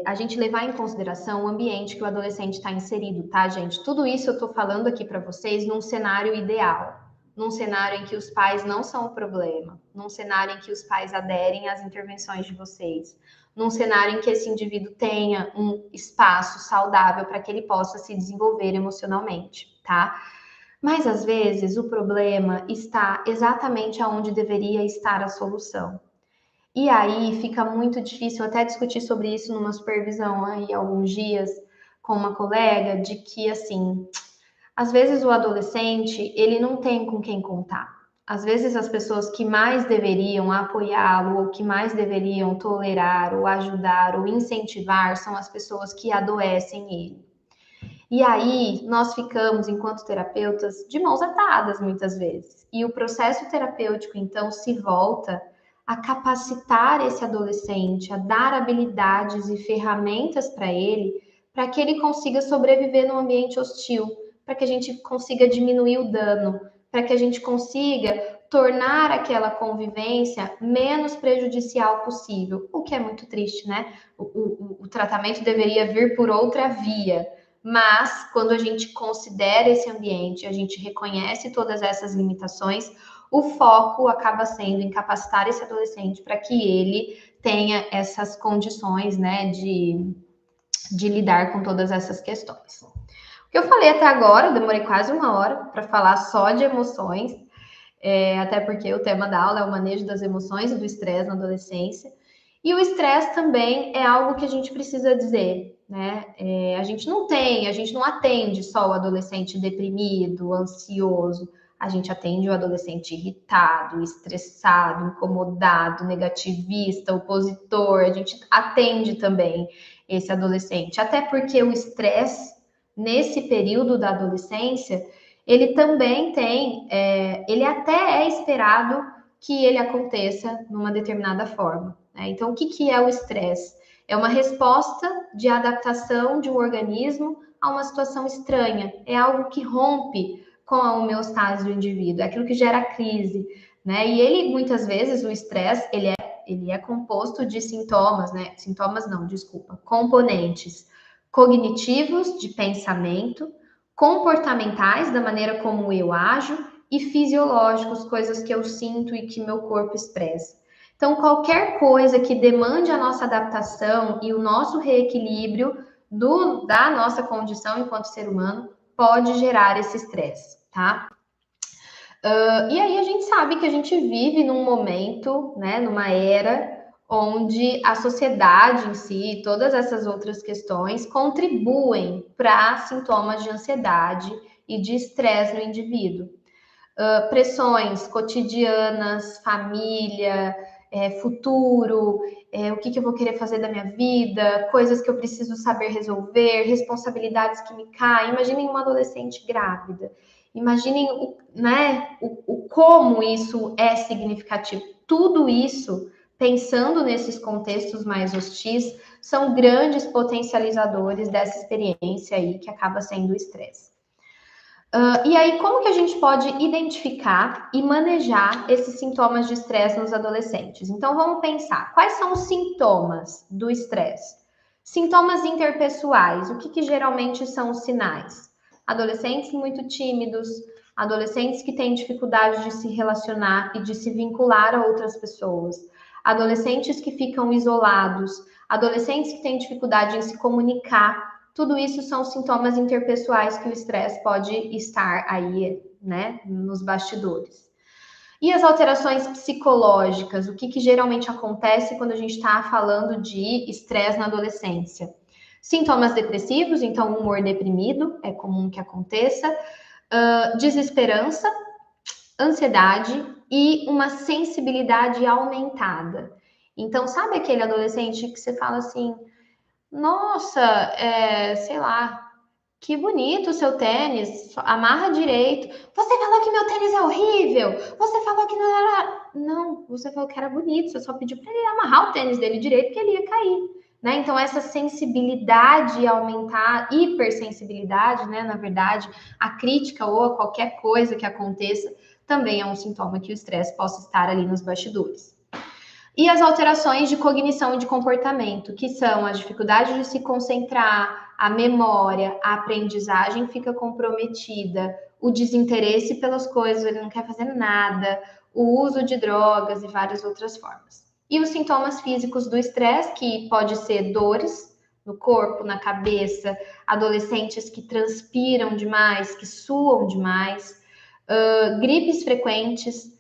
a gente levar em consideração o ambiente que o adolescente está inserido, tá, gente? Tudo isso eu estou falando aqui para vocês num cenário ideal, num cenário em que os pais não são o problema, num cenário em que os pais aderem às intervenções de vocês, num cenário em que esse indivíduo tenha um espaço saudável para que ele possa se desenvolver emocionalmente, tá? Mas às vezes o problema está exatamente aonde deveria estar a solução. E aí fica muito difícil até discutir sobre isso numa supervisão aí alguns dias com uma colega, de que assim, às vezes o adolescente, ele não tem com quem contar. Às vezes as pessoas que mais deveriam apoiá-lo, ou que mais deveriam tolerar, ou ajudar, ou incentivar, são as pessoas que adoecem ele. E aí nós ficamos, enquanto terapeutas, de mãos atadas muitas vezes. E o processo terapêutico, então, se volta a capacitar esse adolescente, a dar habilidades e ferramentas para que ele consiga sobreviver num ambiente hostil, para que a gente consiga diminuir o dano, para que a gente consiga tornar aquela convivência menos prejudicial possível, o que é muito triste, né? O tratamento deveria vir por outra via, mas quando a gente considera esse ambiente, a gente reconhece todas essas limitações, o foco acaba sendo em capacitar esse adolescente para que ele tenha essas condições, né, de lidar com todas essas questões. O que eu falei até agora, eu demorei quase 1 hora para falar só de emoções, até porque o tema da aula é o manejo das emoções e do estresse na adolescência. E o estresse também é algo que a gente precisa dizer, né? A gente não atende só o adolescente deprimido, ansioso. A gente atende o adolescente irritado, estressado, incomodado, negativista, opositor. A gente atende também esse adolescente. Até porque o estresse, nesse período da adolescência, ele também tem, ele até é esperado que ele aconteça numa determinada forma, né? Então, o que é o estresse? É uma resposta de adaptação de um organismo a uma situação estranha. É algo que rompe com a homeostase do indivíduo, é aquilo que gera crise, né? E ele, muitas vezes, o estresse, ele é composto de sintomas, né? Sintomas não, desculpa, componentes cognitivos de pensamento, comportamentais, da maneira como eu ajo, e fisiológicos, coisas que eu sinto e que meu corpo expressa. Então, qualquer coisa que demande a nossa adaptação e o nosso reequilíbrio da nossa condição enquanto ser humano pode gerar esse estresse, tá? E aí a gente sabe que a gente vive num momento, né, numa era onde a sociedade em si, todas essas outras questões contribuem para sintomas de ansiedade e de estresse no indivíduo. Pressões cotidianas, família, futuro, o que eu vou querer fazer da minha vida, coisas que eu preciso saber resolver, responsabilidades que me caem. Imaginem uma adolescente grávida. Imaginem o como isso é significativo. Tudo isso, pensando nesses contextos mais hostis, são grandes potencializadores dessa experiência aí que acaba sendo o estresse. E aí, como que a gente pode identificar e manejar esses sintomas de estresse nos adolescentes? Então, vamos pensar, quais são os sintomas do estresse? Sintomas interpessoais, o que geralmente são os sinais? adolescentes muito tímidos, adolescentes que têm dificuldade de se relacionar e de se vincular a outras pessoas, adolescentes que ficam isolados, adolescentes que têm dificuldade em se comunicar. Tudo isso são sintomas interpessoais que o estresse pode estar aí, né, nos bastidores. E as alterações psicológicas, o que geralmente acontece quando a gente está falando de estresse na adolescência? Sintomas depressivos, então humor deprimido, é comum que aconteça, desesperança, ansiedade e uma sensibilidade aumentada. Então, sabe aquele adolescente que você fala assim, nossa, sei lá, que bonito o seu tênis, amarra direito. Você falou que meu tênis é horrível. Você falou que não era. Não, você falou que era bonito. Você só pediu para ele amarrar o tênis dele direito, que ele ia cair. Né? Então, essa sensibilidade aumentar, hipersensibilidade, né? Na verdade, a crítica ou a qualquer coisa que aconteça também é um sintoma que o estresse possa estar ali nos bastidores. E as alterações de cognição e de comportamento, que são a dificuldade de se concentrar, a memória, a aprendizagem fica comprometida, o desinteresse pelas coisas, ele não quer fazer nada, o uso de drogas e várias outras formas. E os sintomas físicos do estresse, que pode ser dores no corpo, na cabeça, adolescentes que transpiram demais, que suam demais, gripes frequentes,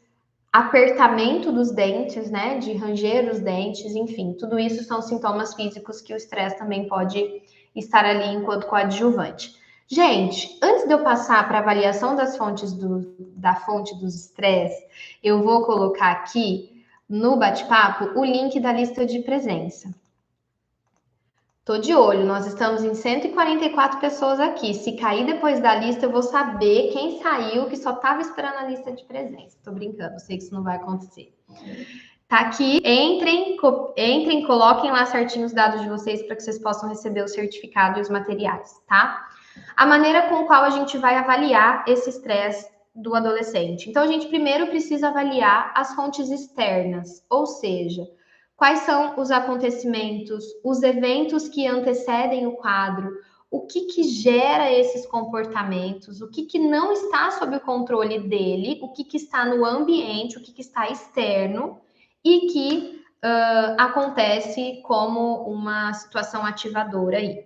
apertamento dos dentes, né, de ranger os dentes, enfim, tudo isso são sintomas físicos que o estresse também pode estar ali enquanto coadjuvante. Gente, antes de eu passar para a avaliação das fontes da fonte dos estresse, eu vou colocar aqui no bate-papo o link da lista de presença. Tô de olho, nós estamos em 144 pessoas aqui. Se cair depois da lista, eu vou saber quem saiu, que só estava esperando a lista de presença. Tô brincando, sei que isso não vai acontecer. Tá aqui, entrem, coloquem lá certinho os dados de vocês para que vocês possam receber o certificado e os materiais, tá? A maneira com qual a gente vai avaliar esse estresse do adolescente. Então, a gente primeiro precisa avaliar as fontes externas, ou seja, quais são os acontecimentos, os eventos que antecedem o quadro, o que gera esses comportamentos, o que não está sob o controle dele, o que está no ambiente, o que está externo e que acontece como uma situação ativadora aí.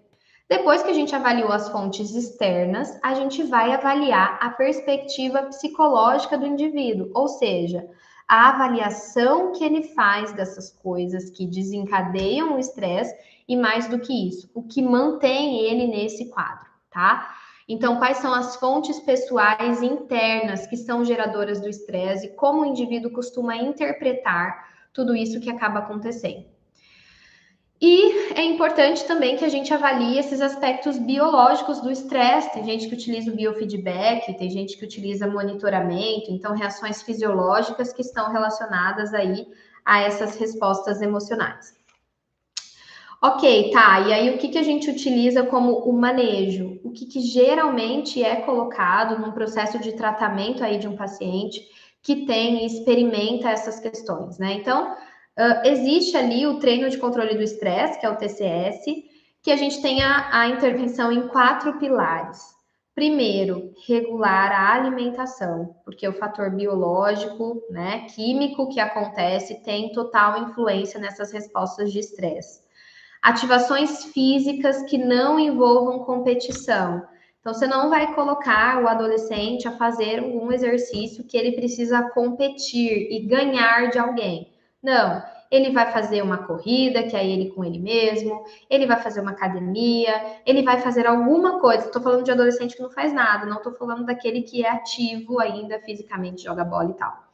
Depois que a gente avaliou as fontes externas, a gente vai avaliar a perspectiva psicológica do indivíduo, ou seja, a avaliação que ele faz dessas coisas que desencadeiam o estresse e, mais do que isso, o que mantém ele nesse quadro, tá? Então, quais são as fontes pessoais internas que são geradoras do estresse e como o indivíduo costuma interpretar tudo isso que acaba acontecendo. E é importante também que a gente avalie esses aspectos biológicos do estresse. Tem gente que utiliza o biofeedback, tem gente que utiliza monitoramento, então reações fisiológicas que estão relacionadas aí a essas respostas emocionais. Ok, tá, e aí o que a gente utiliza como o manejo? O que geralmente é colocado num processo de tratamento aí de um paciente que tem e experimenta essas questões, né? Então, existe ali o treino de controle do estresse, que é o TCS, que a gente tem a intervenção em 4 pilares. Primeiro, regular a alimentação, porque o fator biológico, né, químico que acontece tem total influência nessas respostas de estresse. Ativações físicas que não envolvam competição. Então, você não vai colocar o adolescente a fazer um exercício que ele precisa competir e ganhar de alguém. Não, ele vai fazer uma corrida, que é ele com ele mesmo, ele vai fazer uma academia, ele vai fazer alguma coisa. Estou falando de adolescente que não faz nada, não estou falando daquele que é ativo ainda fisicamente, joga bola e tal.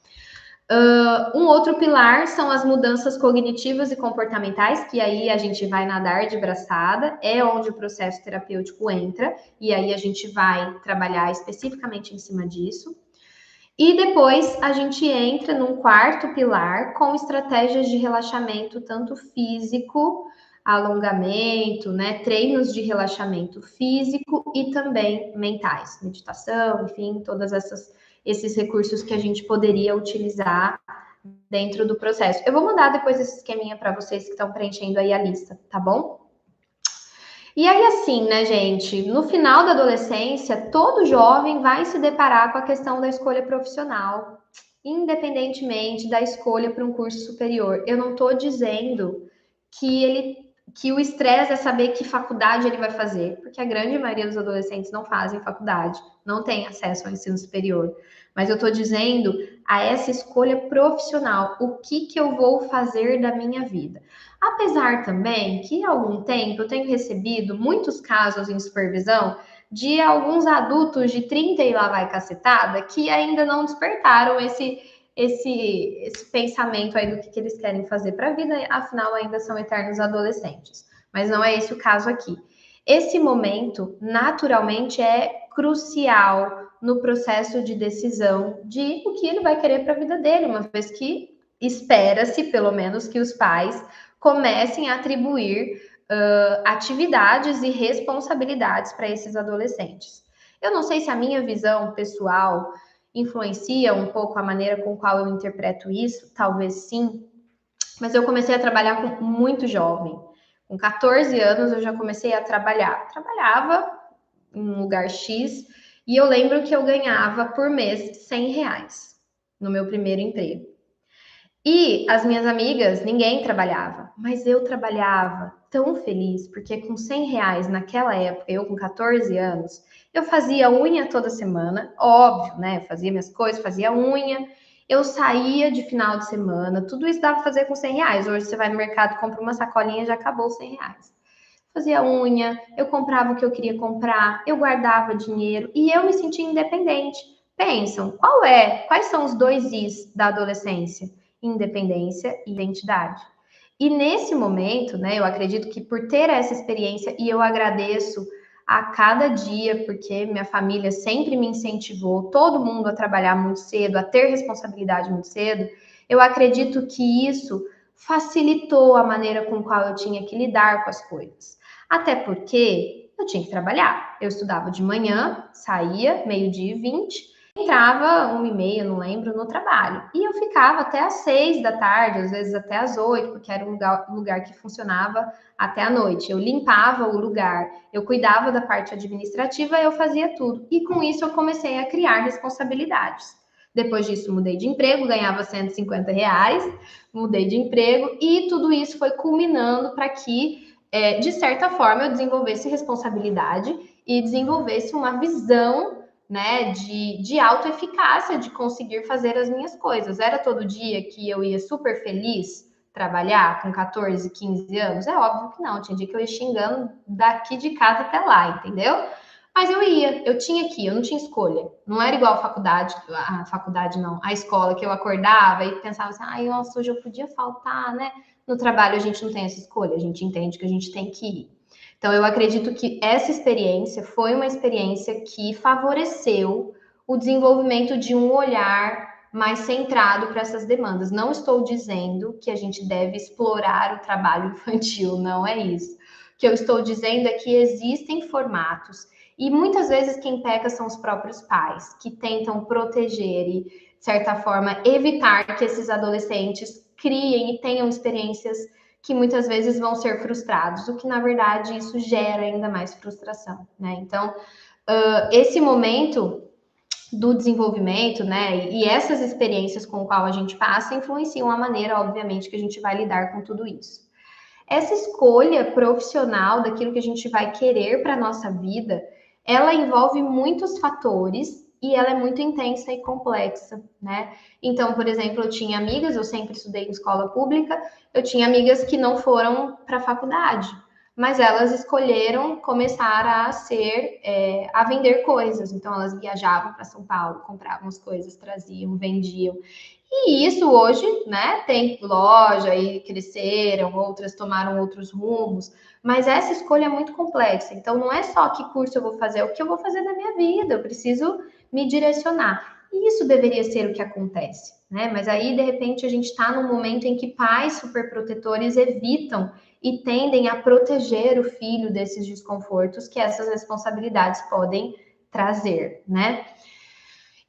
Um outro pilar são as mudanças cognitivas e comportamentais, que aí a gente vai nadar de braçada, é onde o processo terapêutico entra, e aí a gente vai trabalhar especificamente em cima disso. E depois a gente entra num quarto pilar com estratégias de relaxamento, tanto físico, alongamento, né, treinos de relaxamento físico e também mentais, meditação, enfim, todas esses recursos que a gente poderia utilizar dentro do processo. Eu vou mandar depois esse esqueminha para vocês que estão preenchendo aí a lista, tá bom? E aí, assim, né, gente, no final da adolescência, todo jovem vai se deparar com a questão da escolha profissional, independentemente da escolha para um curso superior. Eu não estou dizendo que o estresse é saber que faculdade ele vai fazer, porque a grande maioria dos adolescentes não fazem faculdade, não tem acesso ao ensino superior. Mas eu estou dizendo a essa escolha profissional, o que eu vou fazer da minha vida. Apesar também que há algum tempo eu tenho recebido muitos casos em supervisão de alguns adultos de 30 e lá vai cacetada que ainda não despertaram esse pensamento aí do que eles querem fazer para a vida, afinal ainda são eternos adolescentes. Mas não é esse o caso aqui. Esse momento, naturalmente, é crucial no processo de decisão de o que ele vai querer para a vida dele, uma vez que espera-se, pelo menos, que os pais comecem a atribuir atividades e responsabilidades para esses adolescentes. Eu não sei se a minha visão pessoal influencia um pouco a maneira com qual eu interpreto isso, talvez sim, mas eu comecei a trabalhar muito jovem. Com 14 anos eu já comecei a trabalhar. Trabalhava em um lugar X e eu lembro que eu ganhava por mês R$ 100 no meu primeiro emprego. E as minhas amigas, ninguém trabalhava, mas eu trabalhava tão feliz, porque com R$ 100 naquela época, eu com 14 anos, eu fazia unha toda semana, óbvio, né? Eu fazia minhas coisas, fazia unha, eu saía de final de semana, tudo isso dava pra fazer com R$ 100. Hoje você vai no mercado, compra uma sacolinha, já acabou os R$ 100. Fazia unha, eu comprava o que eu queria comprar, eu guardava dinheiro e eu me sentia independente. Pensam, quais são os dois Is da adolescência? Independência e identidade. E nesse momento, né, eu acredito que por ter essa experiência, e eu agradeço a cada dia, porque minha família sempre me incentivou, todo mundo a trabalhar muito cedo, a ter responsabilidade muito cedo, eu acredito que isso facilitou a maneira com qual eu tinha que lidar com as coisas. Até porque eu tinha que trabalhar. Eu estudava de manhã, saía, 12h20, entrava 1h30, não lembro, no trabalho. E eu ficava até às 6 da tarde, às vezes até às 8, porque era um lugar que funcionava até a noite. Eu limpava o lugar, eu cuidava da parte administrativa, eu fazia tudo. E com isso eu comecei a criar responsabilidades. Depois disso, mudei de emprego, ganhava R$ 150, mudei de emprego, e tudo isso foi culminando para que, de certa forma, eu desenvolvesse responsabilidade e desenvolvesse uma visão, né, de autoeficácia, de conseguir fazer as minhas coisas. Era todo dia que eu ia super feliz trabalhar com 14, 15 anos? É óbvio que não. Tinha dia que eu ia xingando daqui de casa até lá, entendeu? Mas eu tinha que ir, eu não tinha escolha. Não era igual a faculdade não, a escola, que eu acordava e pensava assim, ai, nossa, hoje eu podia faltar, né? No trabalho a gente não tem essa escolha, a gente entende que a gente tem que ir. Então, eu acredito que essa experiência foi uma experiência que favoreceu o desenvolvimento de um olhar mais centrado para essas demandas. Não estou dizendo que a gente deve explorar o trabalho infantil, não é isso. O que eu estou dizendo é que existem formatos e muitas vezes quem peca são os próprios pais, que tentam proteger e, de certa forma, evitar que esses adolescentes criem e tenham experiências que muitas vezes vão ser frustrados, o que na verdade isso gera ainda mais frustração, né? Então, esse momento do desenvolvimento, né, e essas experiências com o qual a gente passa influenciam a maneira, obviamente, que a gente vai lidar com tudo isso. Essa escolha profissional daquilo que a gente vai querer para a nossa vida, ela envolve muitos fatores e ela é muito intensa e complexa, né? Então, por exemplo, eu tinha amigas, eu sempre estudei em escola pública, eu tinha amigas que não foram para a faculdade, mas elas escolheram começar a vender coisas. Então, elas viajavam para São Paulo, compravam as coisas, traziam, vendiam. E isso hoje, né, tem loja e cresceram, outras tomaram outros rumos, mas essa escolha é muito complexa. Então, não é só que curso eu vou fazer, é o que eu vou fazer na minha vida, eu preciso me direcionar. E isso deveria ser o que acontece, né? Mas aí, de repente, a gente está num momento em que pais superprotetores evitam e tendem a proteger o filho desses desconfortos que essas responsabilidades podem trazer, né?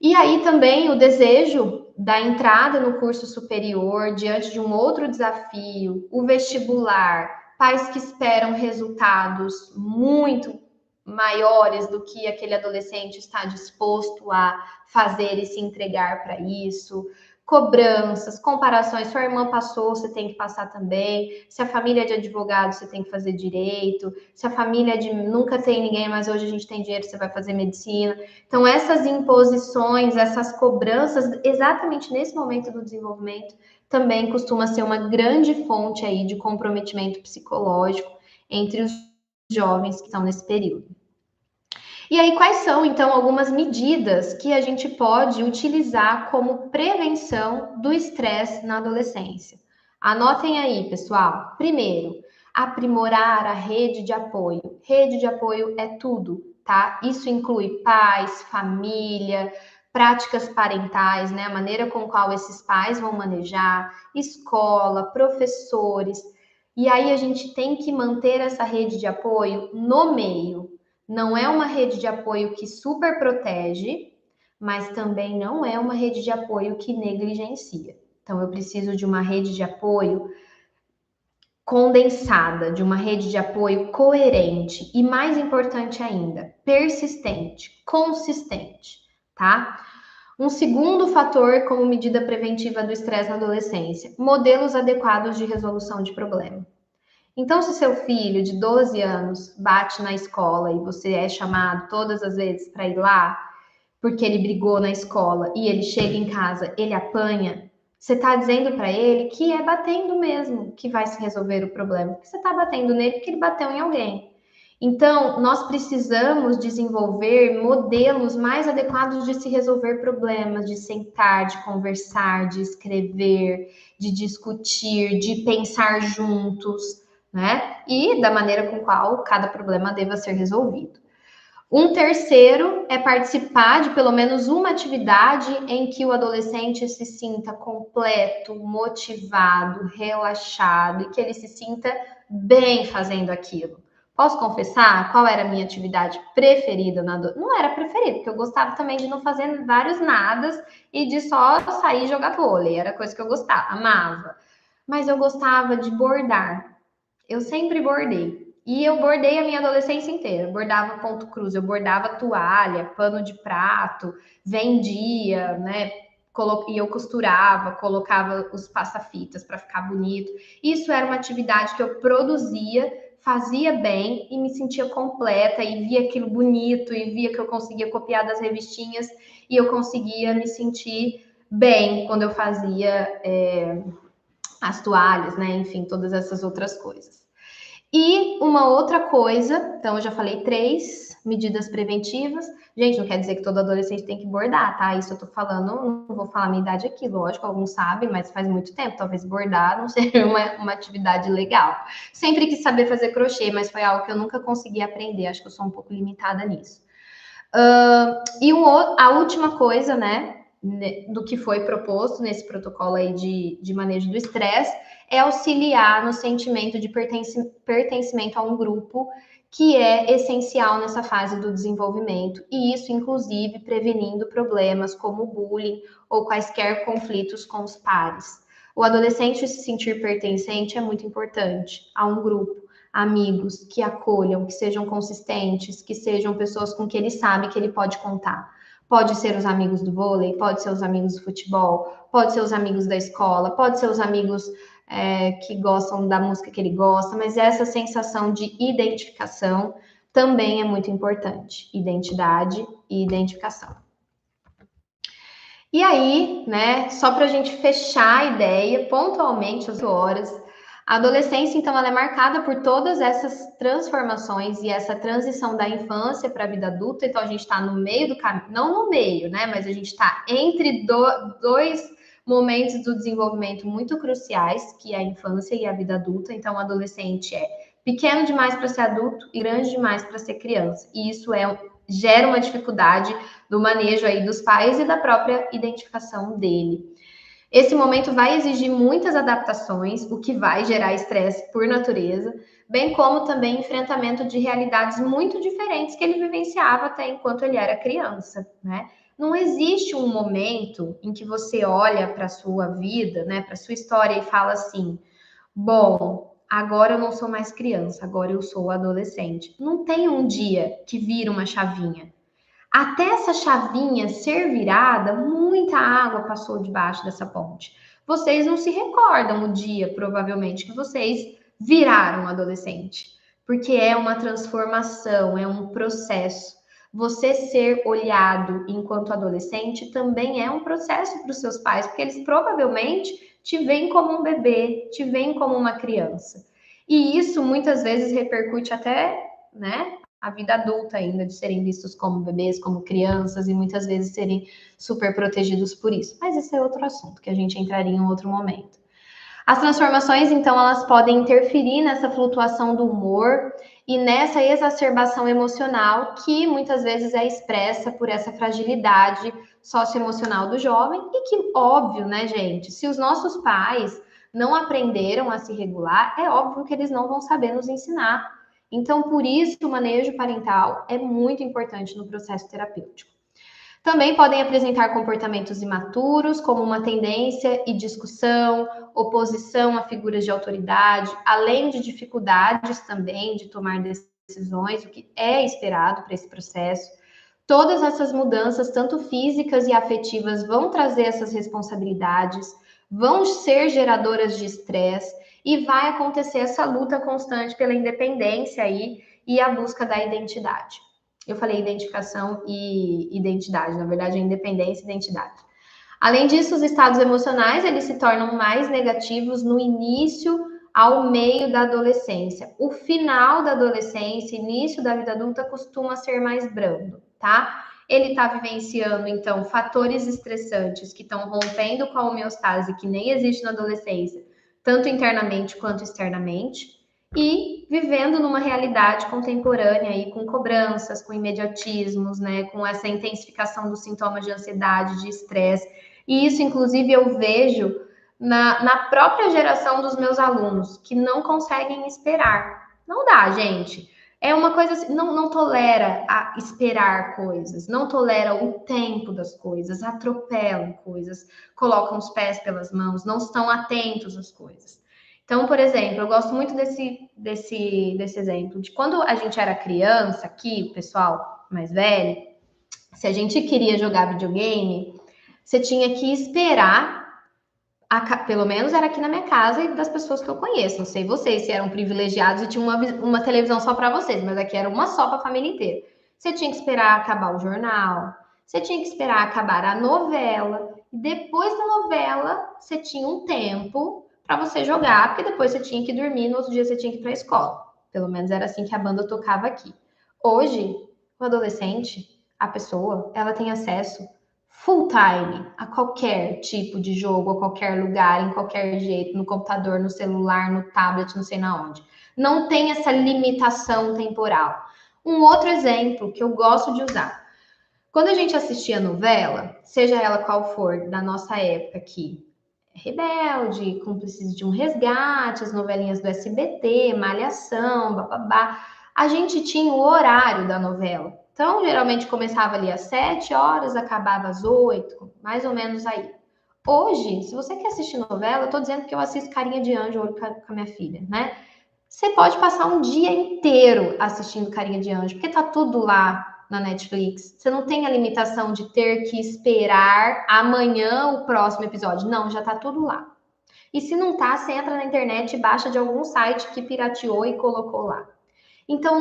E aí também o desejo da entrada no curso superior diante de um outro desafio, o vestibular, pais que esperam resultados muito maiores do que aquele adolescente está disposto a fazer e se entregar para isso, cobranças, comparações, sua irmã passou, você tem que passar também, se a família é de advogado, você tem que fazer direito, se a família é de nunca tem ninguém, mas hoje a gente tem dinheiro, você vai fazer medicina. Então, essas imposições, essas cobranças, exatamente nesse momento do desenvolvimento, também costuma ser uma grande fonte aí de comprometimento psicológico entre os jovens que estão nesse período. E aí, quais são, então, algumas medidas que a gente pode utilizar como prevenção do estresse na adolescência? Anotem aí, pessoal. Primeiro, aprimorar a rede de apoio. Rede de apoio é tudo, tá? Isso inclui pais, família, práticas parentais, né? A maneira com qual esses pais vão manejar, escola, professores. E aí a gente tem que manter essa rede de apoio no meio. Não é uma rede de apoio que super protege, mas também não é uma rede de apoio que negligencia. Então, eu preciso de uma rede de apoio condensada, de uma rede de apoio coerente e, mais importante ainda, persistente, consistente, tá? Um segundo fator como medida preventiva do estresse na adolescência: modelos adequados de resolução de problema. Então, se seu filho de 12 anos bate na escola e você é chamado todas as vezes para ir lá, porque ele brigou na escola e ele chega em casa, ele apanha, você está dizendo para ele que é batendo mesmo que vai se resolver o problema, porque você está batendo nele porque ele bateu em alguém. Então, nós precisamos desenvolver modelos mais adequados de se resolver problemas, de sentar, de conversar, de escrever, de discutir, de pensar juntos, né? E da maneira com qual cada problema deva ser resolvido. Um terceiro é participar de pelo menos uma atividade em que o adolescente se sinta completo, motivado, relaxado e que ele se sinta bem fazendo aquilo. Posso confessar qual era a minha atividade preferida na adolescência? Não era preferida, porque eu gostava também de não fazer vários nadas e de só sair e jogar vôlei. Era coisa que eu gostava, amava. Mas eu gostava de bordar. Eu sempre bordei. E eu bordei a minha adolescência inteira. Bordava ponto cruz, eu bordava toalha, pano de prato, vendia, né? E eu costurava, colocava os passa-fitas para ficar bonito. Isso era uma atividade que eu produzia, fazia bem e me sentia completa e via aquilo bonito e via que eu conseguia copiar das revistinhas e eu conseguia me sentir bem quando eu fazia as toalhas, né? Enfim, todas essas outras coisas. E uma outra coisa, então eu já falei 3 medidas preventivas. Gente, não quer dizer que todo adolescente tem que bordar, tá? Isso eu tô falando, não vou falar a minha idade aqui, lógico, alguns sabem, mas faz muito tempo. Talvez bordar não seja uma atividade legal. Sempre quis saber fazer crochê, mas foi algo que eu nunca consegui aprender. Acho que eu sou um pouco limitada nisso. A última coisa, né, do que foi proposto nesse protocolo aí de manejo do estresse é auxiliar no sentimento de pertencimento a um grupo que é essencial nessa fase do desenvolvimento, e isso, inclusive, prevenindo problemas como bullying ou quaisquer conflitos com os pares. O adolescente se sentir pertencente é muito importante a um grupo, amigos que acolham, que sejam consistentes, que sejam pessoas com que ele sabe que ele pode contar. Pode ser os amigos do vôlei, pode ser os amigos do futebol, pode ser os amigos da escola, pode ser os amigos que gostam da música que ele gosta, mas essa sensação de identificação também é muito importante. Identidade e identificação. E aí, né, só para a gente fechar a ideia, pontualmente, às horas, a adolescência, então, ela é marcada por todas essas transformações e essa transição da infância para a vida adulta. Então, a gente está no meio do caminho, não no meio, né? Mas a gente está entre dois momentos do desenvolvimento muito cruciais, que é a infância e a vida adulta. Então, o adolescente é pequeno demais para ser adulto e grande demais para ser criança. E isso gera uma dificuldade do manejo aí dos pais e da própria identificação dele. Esse momento vai exigir muitas adaptações, o que vai gerar estresse por natureza, bem como também enfrentamento de realidades muito diferentes que ele vivenciava até enquanto ele era criança, né? Não existe um momento em que você olha para a sua vida, né, para a sua história e fala assim: bom, agora eu não sou mais criança, agora eu sou adolescente. Não tem um dia que vira uma chavinha. Até essa chavinha ser virada, muita água passou debaixo dessa ponte. Vocês não se recordam o dia, provavelmente, que vocês viraram adolescente, porque é uma transformação, é um processo. Você ser olhado enquanto adolescente também é um processo para os seus pais, porque eles provavelmente te veem como um bebê, te veem como uma criança. E isso muitas vezes repercute até, né, a vida adulta ainda, de serem vistos como bebês, como crianças, e muitas vezes serem super protegidos por isso. Mas esse é outro assunto, que a gente entraria em outro momento. As transformações, então, elas podem interferir nessa flutuação do humor e nessa exacerbação emocional que muitas vezes é expressa por essa fragilidade socioemocional do jovem e que, óbvio, né, gente, se os nossos pais não aprenderam a se regular, é óbvio que eles não vão saber nos ensinar. Então, por isso, o manejo parental é muito importante no processo terapêutico. Também podem apresentar comportamentos imaturos, como uma tendência e discussão, oposição a figuras de autoridade, além de dificuldades também de tomar decisões, o que é esperado para esse processo. Todas essas mudanças, tanto físicas e afetivas, vão trazer essas responsabilidades, vão ser geradoras de estresse e vai acontecer essa luta constante pela independência aí e a busca da identidade. Eu falei identificação e identidade, na verdade é independência e identidade. Além disso, os estados emocionais, eles se tornam mais negativos no início ao meio da adolescência. O final da adolescência, início da vida adulta, costuma ser mais brando, tá? Ele está vivenciando, então, fatores estressantes que estão rompendo com a homeostase que nem existe na adolescência, tanto internamente quanto externamente, e vivendo numa realidade contemporânea aí com cobranças, com imediatismos, né, com essa intensificação dos sintomas de ansiedade, de estresse. E isso, inclusive, eu vejo na própria geração dos meus alunos, que não conseguem esperar. Não dá, gente. É uma coisa assim, não tolera a esperar coisas, não tolera o tempo das coisas, atropelam coisas, colocam os pés pelas mãos, não estão atentos às coisas. Então, por exemplo, eu gosto muito desse exemplo de quando a gente era criança, aqui, o pessoal mais velho, se a gente queria jogar videogame, você tinha que esperar, pelo menos era aqui na minha casa e das pessoas que eu conheço. Não sei vocês se eram privilegiados e tinham uma televisão só para vocês, mas aqui era uma só para a família inteira. Você tinha que esperar acabar o jornal, você tinha que esperar acabar a novela, e depois da novela você tinha um tempo para você jogar, porque depois você tinha que dormir, no outro dia você tinha que ir para a escola. Pelo menos era assim que a banda tocava aqui. Hoje, o adolescente, a pessoa, ela tem acesso full time a qualquer tipo de jogo, a qualquer lugar, em qualquer jeito, no computador, no celular, no tablet, não sei na onde. Não tem essa limitação temporal. Um outro exemplo que eu gosto de usar. Quando a gente assistia novela, seja ela qual for, da nossa época aqui, Rebelde, Cúmplices de um Resgate, as novelinhas do SBT, Malhação, bababá, a gente tinha o horário da novela. Então, geralmente começava ali às 7 horas, acabava às 8, mais ou menos aí. Hoje, se você quer assistir novela, eu tô dizendo que eu assisto Carinha de Anjo com a minha filha, né? Você pode passar um dia inteiro assistindo Carinha de Anjo, porque tá tudo lá na Netflix. Você não tem a limitação de ter que esperar amanhã o próximo episódio. Não, já tá tudo lá. E se não tá, você entra na internet e baixa de algum site que pirateou e colocou lá. Então,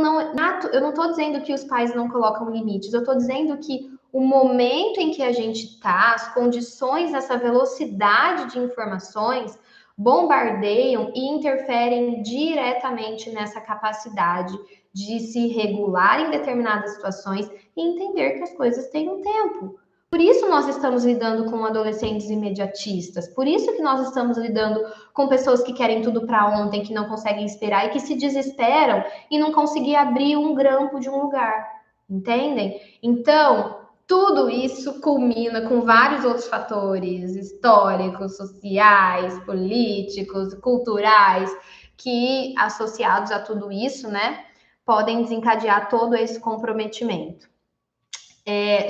eu não estou dizendo que os pais não colocam limites, eu estou dizendo que o momento em que a gente está, as condições, essa velocidade de informações bombardeiam e interferem diretamente nessa capacidade de se regular em determinadas situações e entender que as coisas têm um tempo. Por isso nós estamos lidando com adolescentes imediatistas, por isso que nós estamos lidando com pessoas que querem tudo para ontem, que não conseguem esperar e que se desesperam e não conseguir abrir um grampo de um lugar, entendem? Então, tudo isso culmina com vários outros fatores históricos, sociais, políticos, culturais, que associados a tudo isso, né, podem desencadear todo esse comprometimento.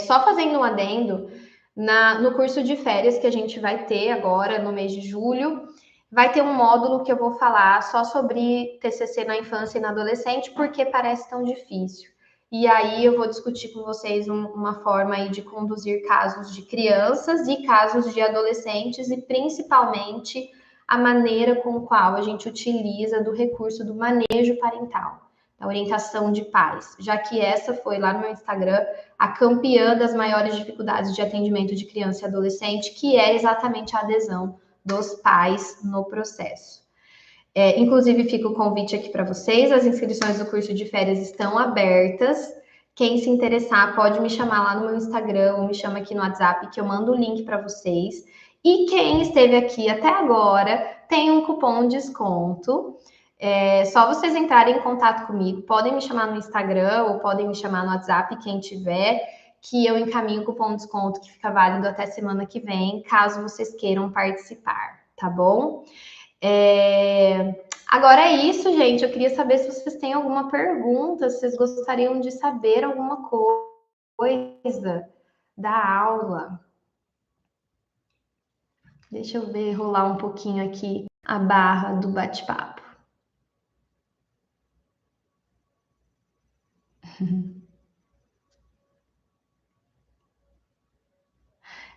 Só fazendo um adendo, no curso de férias que a gente vai ter agora no mês de julho, Vai ter um módulo que eu vou falar só sobre TCC na infância e na adolescente, porque parece tão difícil. E aí eu vou discutir com vocês uma forma aí de conduzir casos de crianças e casos de adolescentes e principalmente a maneira com a qual a gente utiliza do recurso do manejo parental, da orientação de pais, já que essa foi lá no meu Instagram a campeã das maiores dificuldades de atendimento de criança e adolescente, que é exatamente a adesão dos pais no processo. Inclusive, fica o convite aqui para vocês. As inscrições do curso de férias estão abertas. Quem se interessar pode me chamar lá no meu Instagram ou me chama aqui no WhatsApp que eu mando o link para vocês. E quem esteve aqui até agora tem um cupom de desconto. Só vocês entrarem em contato comigo. Podem me chamar no Instagram ou podem me chamar no WhatsApp, quem tiver, que eu encaminho o cupom de desconto que fica válido até semana que vem, caso vocês queiram participar, tá bom? Agora é isso, gente. Eu queria saber se vocês têm alguma pergunta, se vocês gostariam de saber alguma coisa da aula. Deixa eu ver, rolar um pouquinho aqui a barra do bate-papo.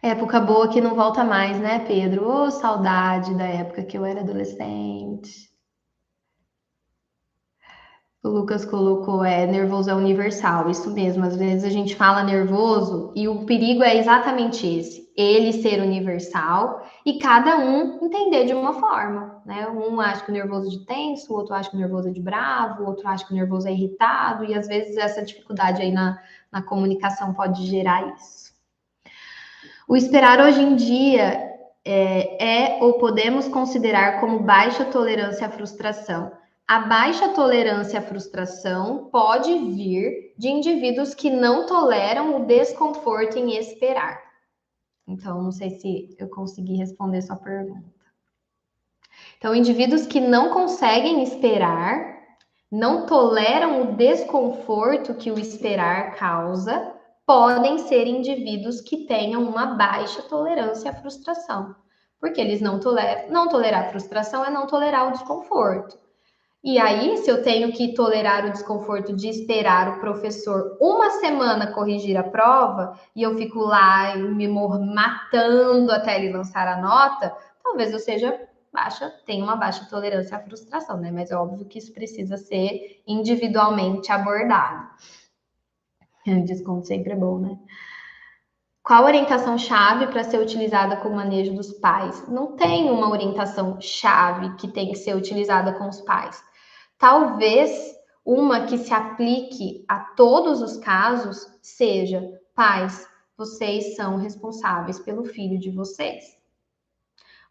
Época boa que não volta mais, né, Pedro? Ô, saudade da época que eu era adolescente. O Lucas colocou, nervoso é universal, isso mesmo. Às vezes a gente fala nervoso e o perigo é exatamente esse, ele ser universal e cada um entender de uma forma, né? Um acha que o nervoso é de tenso, o outro acha que o nervoso é de bravo, o outro acha que o nervoso é irritado e às vezes essa dificuldade aí na comunicação pode gerar isso. O esperar hoje em dia ou podemos considerar como baixa tolerância à frustração. A baixa tolerância à frustração pode vir de indivíduos que não toleram o desconforto em esperar. Então, não sei se eu consegui responder sua pergunta. Então, indivíduos que não conseguem esperar, não toleram o desconforto que o esperar causa, podem ser indivíduos que tenham uma baixa tolerância à frustração. Porque eles não toleram. Não tolerar a frustração é não tolerar o desconforto. E aí, se eu tenho que tolerar o desconforto de esperar o professor uma semana corrigir a prova, e eu fico lá me matando até ele lançar a nota, talvez eu seja tenha uma baixa tolerância à frustração, né? Mas é óbvio que isso precisa ser individualmente abordado. Desconto sempre é bom, né? Qual orientação chave para ser utilizada com o manejo dos pais? Não tem uma orientação chave que tem que ser utilizada com os pais. Talvez uma que se aplique a todos os casos seja: pais, vocês são responsáveis pelo filho de vocês.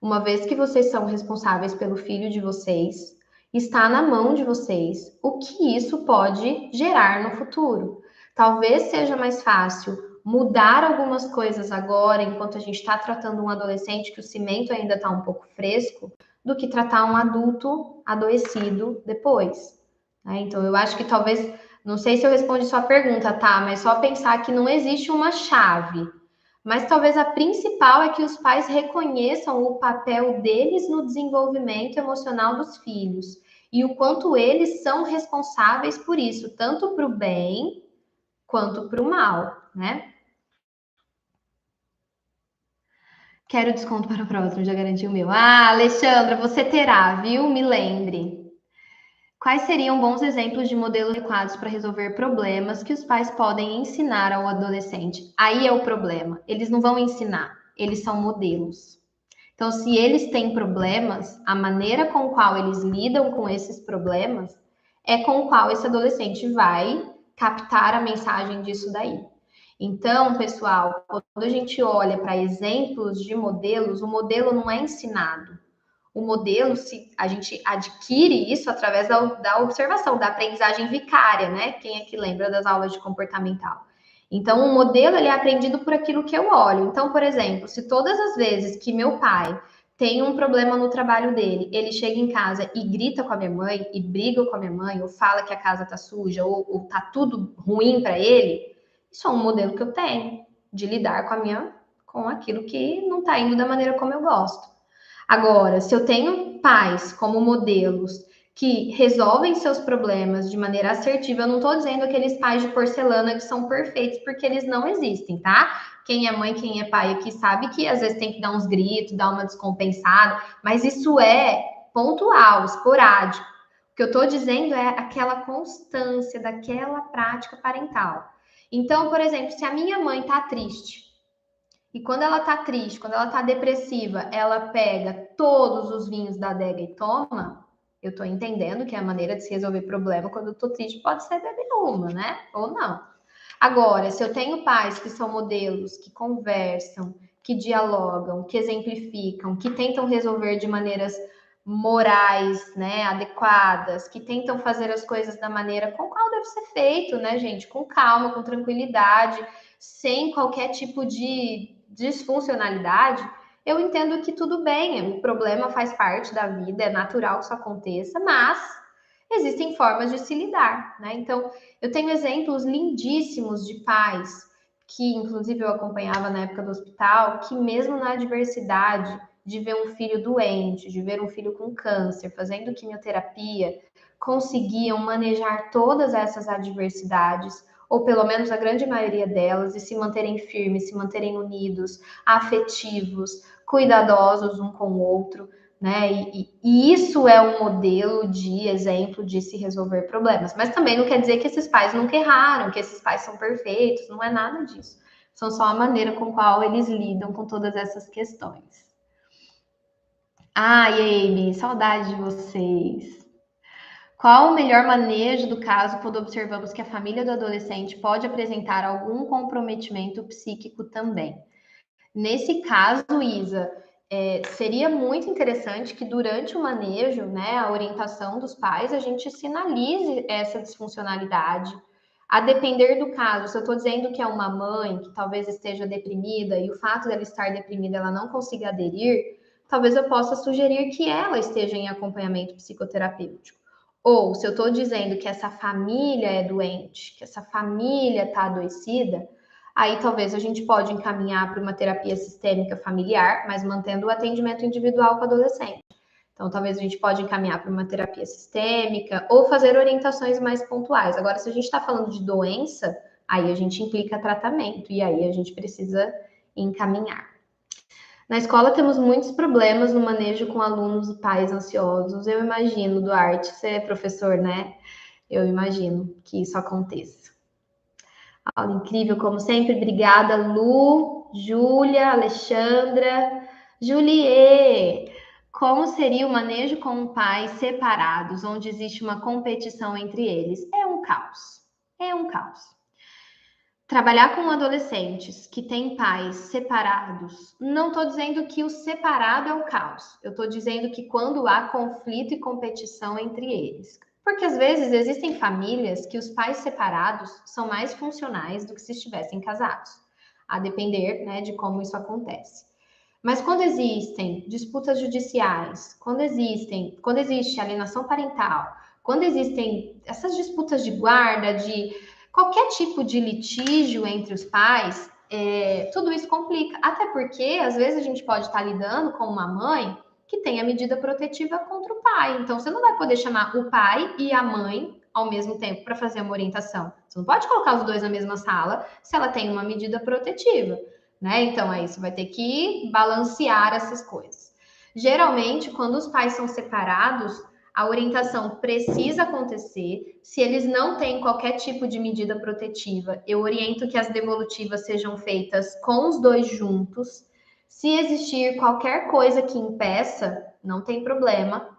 Uma vez que vocês são responsáveis pelo filho de vocês, está na mão de vocês o que isso pode gerar no futuro. Talvez seja mais fácil mudar algumas coisas agora, enquanto a gente está tratando um adolescente que o cimento ainda está um pouco fresco, do que tratar um adulto adoecido depois. Então, eu acho que talvez, não sei se eu respondi sua pergunta, tá? Mas só pensar que não existe uma chave. Mas talvez a principal é que os pais reconheçam o papel deles no desenvolvimento emocional dos filhos e o quanto eles são responsáveis por isso, tanto para o bem quanto para o mal, né? Quero desconto para o próximo, já garanti o meu. Ah, Alexandra, você terá, viu? Me lembre. Quais seriam bons exemplos de modelos adequados para resolver problemas que os pais podem ensinar ao adolescente? Aí é o problema. Eles não vão ensinar, eles são modelos. Então, se eles têm problemas, a maneira com qual eles lidam com esses problemas é com qual esse adolescente vai captar a mensagem disso daí. Então, pessoal, quando a gente olha para exemplos de modelos, o modelo não é ensinado. O modelo, se a gente adquire isso através da observação, da aprendizagem vicária, né? Quem é que lembra das aulas de comportamental? Então, o modelo ele é aprendido por aquilo que eu olho. Então, por exemplo, se todas as vezes que meu pai tem um problema no trabalho dele, ele chega em casa e grita com a minha mãe, e briga com a minha mãe, ou fala que a casa tá suja, ou tá tudo ruim para ele, isso é um modelo que eu tenho de lidar com aquilo que não tá indo da maneira como eu gosto. Agora, se eu tenho pais como modelos que resolvem seus problemas de maneira assertiva, eu não estou dizendo aqueles pais de porcelana que são perfeitos, porque eles não existem, tá? Quem é mãe, quem é pai aqui sabe que às vezes tem que dar uns gritos, dar uma descompensada, mas isso é pontual, esporádico. O que eu estou dizendo é aquela constância daquela prática parental. Então, por exemplo, se a minha mãe está triste, e quando ela tá triste, quando ela tá depressiva, ela pega todos os vinhos da adega e toma, eu tô entendendo que a maneira de se resolver problema quando eu tô triste pode ser beber uma, né? Ou não. Agora, se eu tenho pais que são modelos, que conversam, que dialogam, que exemplificam, que tentam resolver de maneiras morais, né, adequadas, que tentam fazer as coisas da maneira com qual deve ser feito, né, gente? Com calma, com tranquilidade, sem qualquer tipo de disfuncionalidade, eu entendo que tudo bem, o problema faz parte da vida, é natural que isso aconteça, mas existem formas de se lidar, né? Então, eu tenho exemplos lindíssimos de pais que, inclusive, eu acompanhava na época do hospital, que mesmo na adversidade de ver um filho doente, de ver um filho com câncer, fazendo quimioterapia, conseguiam manejar todas essas adversidades, ou pelo menos a grande maioria delas, e se manterem firmes, se manterem unidos, afetivos, cuidadosos um com o outro, né? E isso é um modelo de exemplo de se resolver problemas. Mas também não quer dizer que esses pais nunca erraram, que esses pais são perfeitos, não é nada disso. São só a maneira com qual eles lidam com todas essas questões. Ai, Amy, saudade de vocês. Qual o melhor manejo do caso quando observamos que a família do adolescente pode apresentar algum comprometimento psíquico também? Nesse caso, Isa, seria muito interessante que durante o manejo, né, a orientação dos pais, a gente sinalize essa disfuncionalidade. A depender do caso, se eu estou dizendo que é uma mãe que talvez esteja deprimida e o fato dela estar deprimida ela não consiga aderir, talvez eu possa sugerir que ela esteja em acompanhamento psicoterapêutico. Ou se eu estou dizendo que essa família é doente, que essa família está adoecida, aí talvez a gente pode encaminhar para uma terapia sistêmica familiar, mas mantendo o atendimento individual com o adolescente. Então, talvez a gente pode encaminhar para uma terapia sistêmica ou fazer orientações mais pontuais. Agora, se a gente está falando de doença, aí a gente implica tratamento e aí a gente precisa encaminhar. Na escola temos muitos problemas no manejo com alunos e pais ansiosos. Eu imagino, Duarte, você é professor, né? Eu imagino que isso aconteça. Aula incrível, como sempre. Obrigada, Lu, Júlia, Alexandra, Julie. Como seria o manejo com pais separados, onde existe uma competição entre eles? É um caos. É um caos. Trabalhar com adolescentes que têm pais separados, não estou dizendo que o separado é o caos. Eu estou dizendo que quando há conflito e competição entre eles. Porque às vezes existem famílias que os pais separados são mais funcionais do que se estivessem casados, a depender, né, de como isso acontece. Mas quando existem disputas judiciais, quando existe alienação parental, quando existem essas disputas de guarda, de qualquer tipo de litígio entre os pais, tudo isso complica. Até porque, às vezes, a gente pode estar lidando com uma mãe que tem a medida protetiva contra o pai. Então, você não vai poder chamar o pai e a mãe ao mesmo tempo para fazer uma orientação. Você não pode colocar os dois na mesma sala se ela tem uma medida protetiva, né? Então, aí você vai ter que balancear essas coisas. Geralmente, quando os pais são separados, a orientação precisa acontecer. Se eles não têm qualquer tipo de medida protetiva, eu oriento que as devolutivas sejam feitas com os dois juntos. Se existir qualquer coisa que impeça, não tem problema,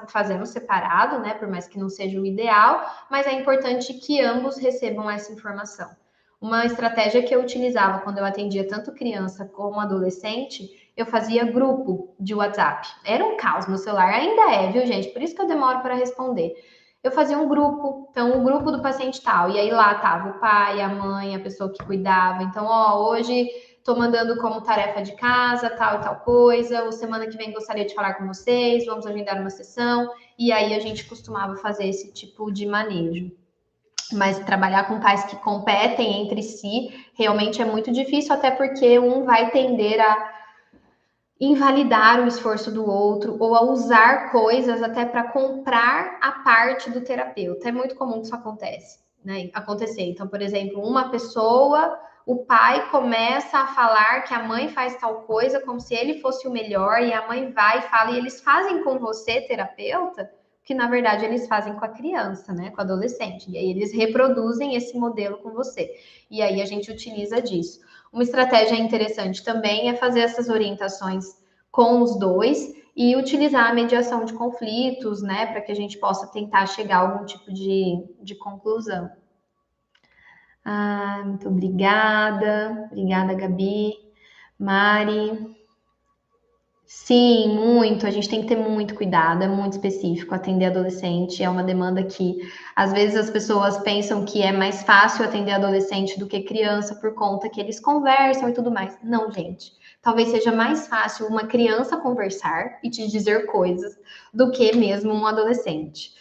fazemos separado, né? Por mais que não seja o ideal, mas é importante que ambos recebam essa informação. Uma estratégia que eu utilizava quando eu atendia tanto criança como adolescente, eu fazia grupo de WhatsApp. Era um caos no celular, ainda é, viu, gente? Por isso que eu demoro para responder. Eu fazia um grupo, então o grupo do paciente tal, e aí lá tava o pai, a mãe, a pessoa que cuidava. Então, ó, hoje tô mandando como tarefa de casa, tal e tal coisa, ou semana que vem gostaria de falar com vocês, vamos agendar uma sessão, e aí a gente costumava fazer esse tipo de manejo. Mas trabalhar com pais que competem entre si realmente é muito difícil, até porque um vai tender a invalidar o esforço do outro ou a usar coisas até para comprar a parte do terapeuta. É muito comum que isso acontece, né? Acontecer. Então, por exemplo, uma pessoa, o pai começa a falar que a mãe faz tal coisa como se ele fosse o melhor, e a mãe vai e fala, e eles fazem com você, terapeuta, que na verdade eles fazem com a criança, né? Com o adolescente. E aí eles reproduzem esse modelo com você. E aí a gente utiliza disso. Uma estratégia interessante também é fazer essas orientações com os dois e utilizar a mediação de conflitos, né, para que a gente possa tentar chegar a algum tipo de conclusão. Ah, muito obrigada. Obrigada, Gabi. Mari. Sim, muito. A gente tem que ter muito cuidado, é muito específico. Atender adolescente é uma demanda que, às vezes, as pessoas pensam que é mais fácil atender adolescente do que criança por conta que eles conversam e tudo mais. Não, gente. Talvez seja mais fácil uma criança conversar e te dizer coisas do que mesmo um adolescente.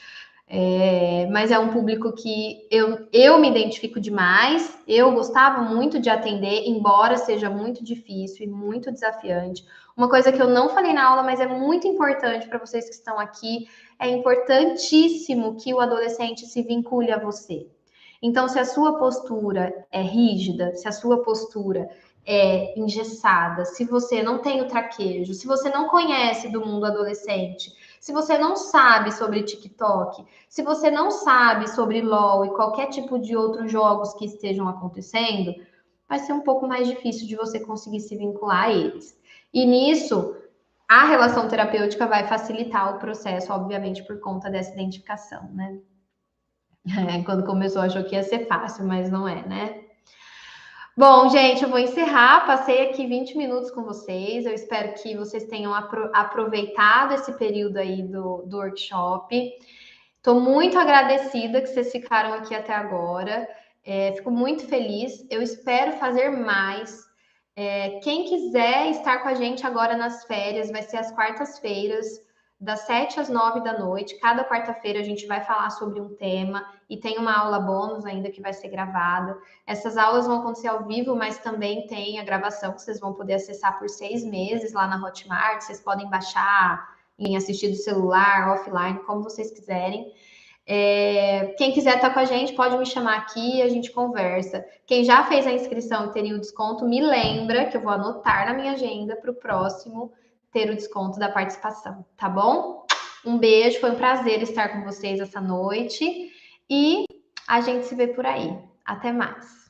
Mas é um público que eu me identifico demais. Eu gostava muito de atender, embora seja muito difícil e muito desafiante. Uma coisa que eu não falei na aula, mas é muito importante para vocês que estão aqui, é importantíssimo que o adolescente se vincule a você. Então, se a sua postura é rígida, se a sua postura é engessada, se você não tem o traquejo, se você não conhece do mundo adolescente, se você não sabe sobre TikTok, se você não sabe sobre LOL e qualquer tipo de outros jogos que estejam acontecendo, vai ser um pouco mais difícil de você conseguir se vincular a eles. E nisso, a relação terapêutica vai facilitar o processo, obviamente, por conta dessa identificação, né? Quando começou, achou que ia ser fácil, mas não é, né? Bom, gente, eu vou encerrar. Passei aqui 20 minutos com vocês. Eu espero que vocês tenham aproveitado esse período aí do workshop. Estou muito agradecida que vocês ficaram aqui até agora. Fico muito feliz. Eu espero fazer mais. Quem quiser estar com a gente agora nas férias, vai ser às quartas-feiras, das 7 às 9 da noite. Cada quarta-feira a gente vai falar sobre um tema e tem uma aula bônus ainda que vai ser gravada. Essas aulas vão acontecer ao vivo, mas também tem a gravação que vocês vão poder acessar por 6 meses lá na Hotmart. Vocês podem baixar em assistir do celular, offline, como vocês quiserem. Quem quiser estar com a gente, pode me chamar aqui e a gente conversa. Quem já fez a inscrição e teria o desconto, me lembra que eu vou anotar na minha agenda para o próximo ter o desconto da participação, tá bom? Um beijo, foi um prazer estar com vocês essa noite e a gente se vê por aí. Até mais.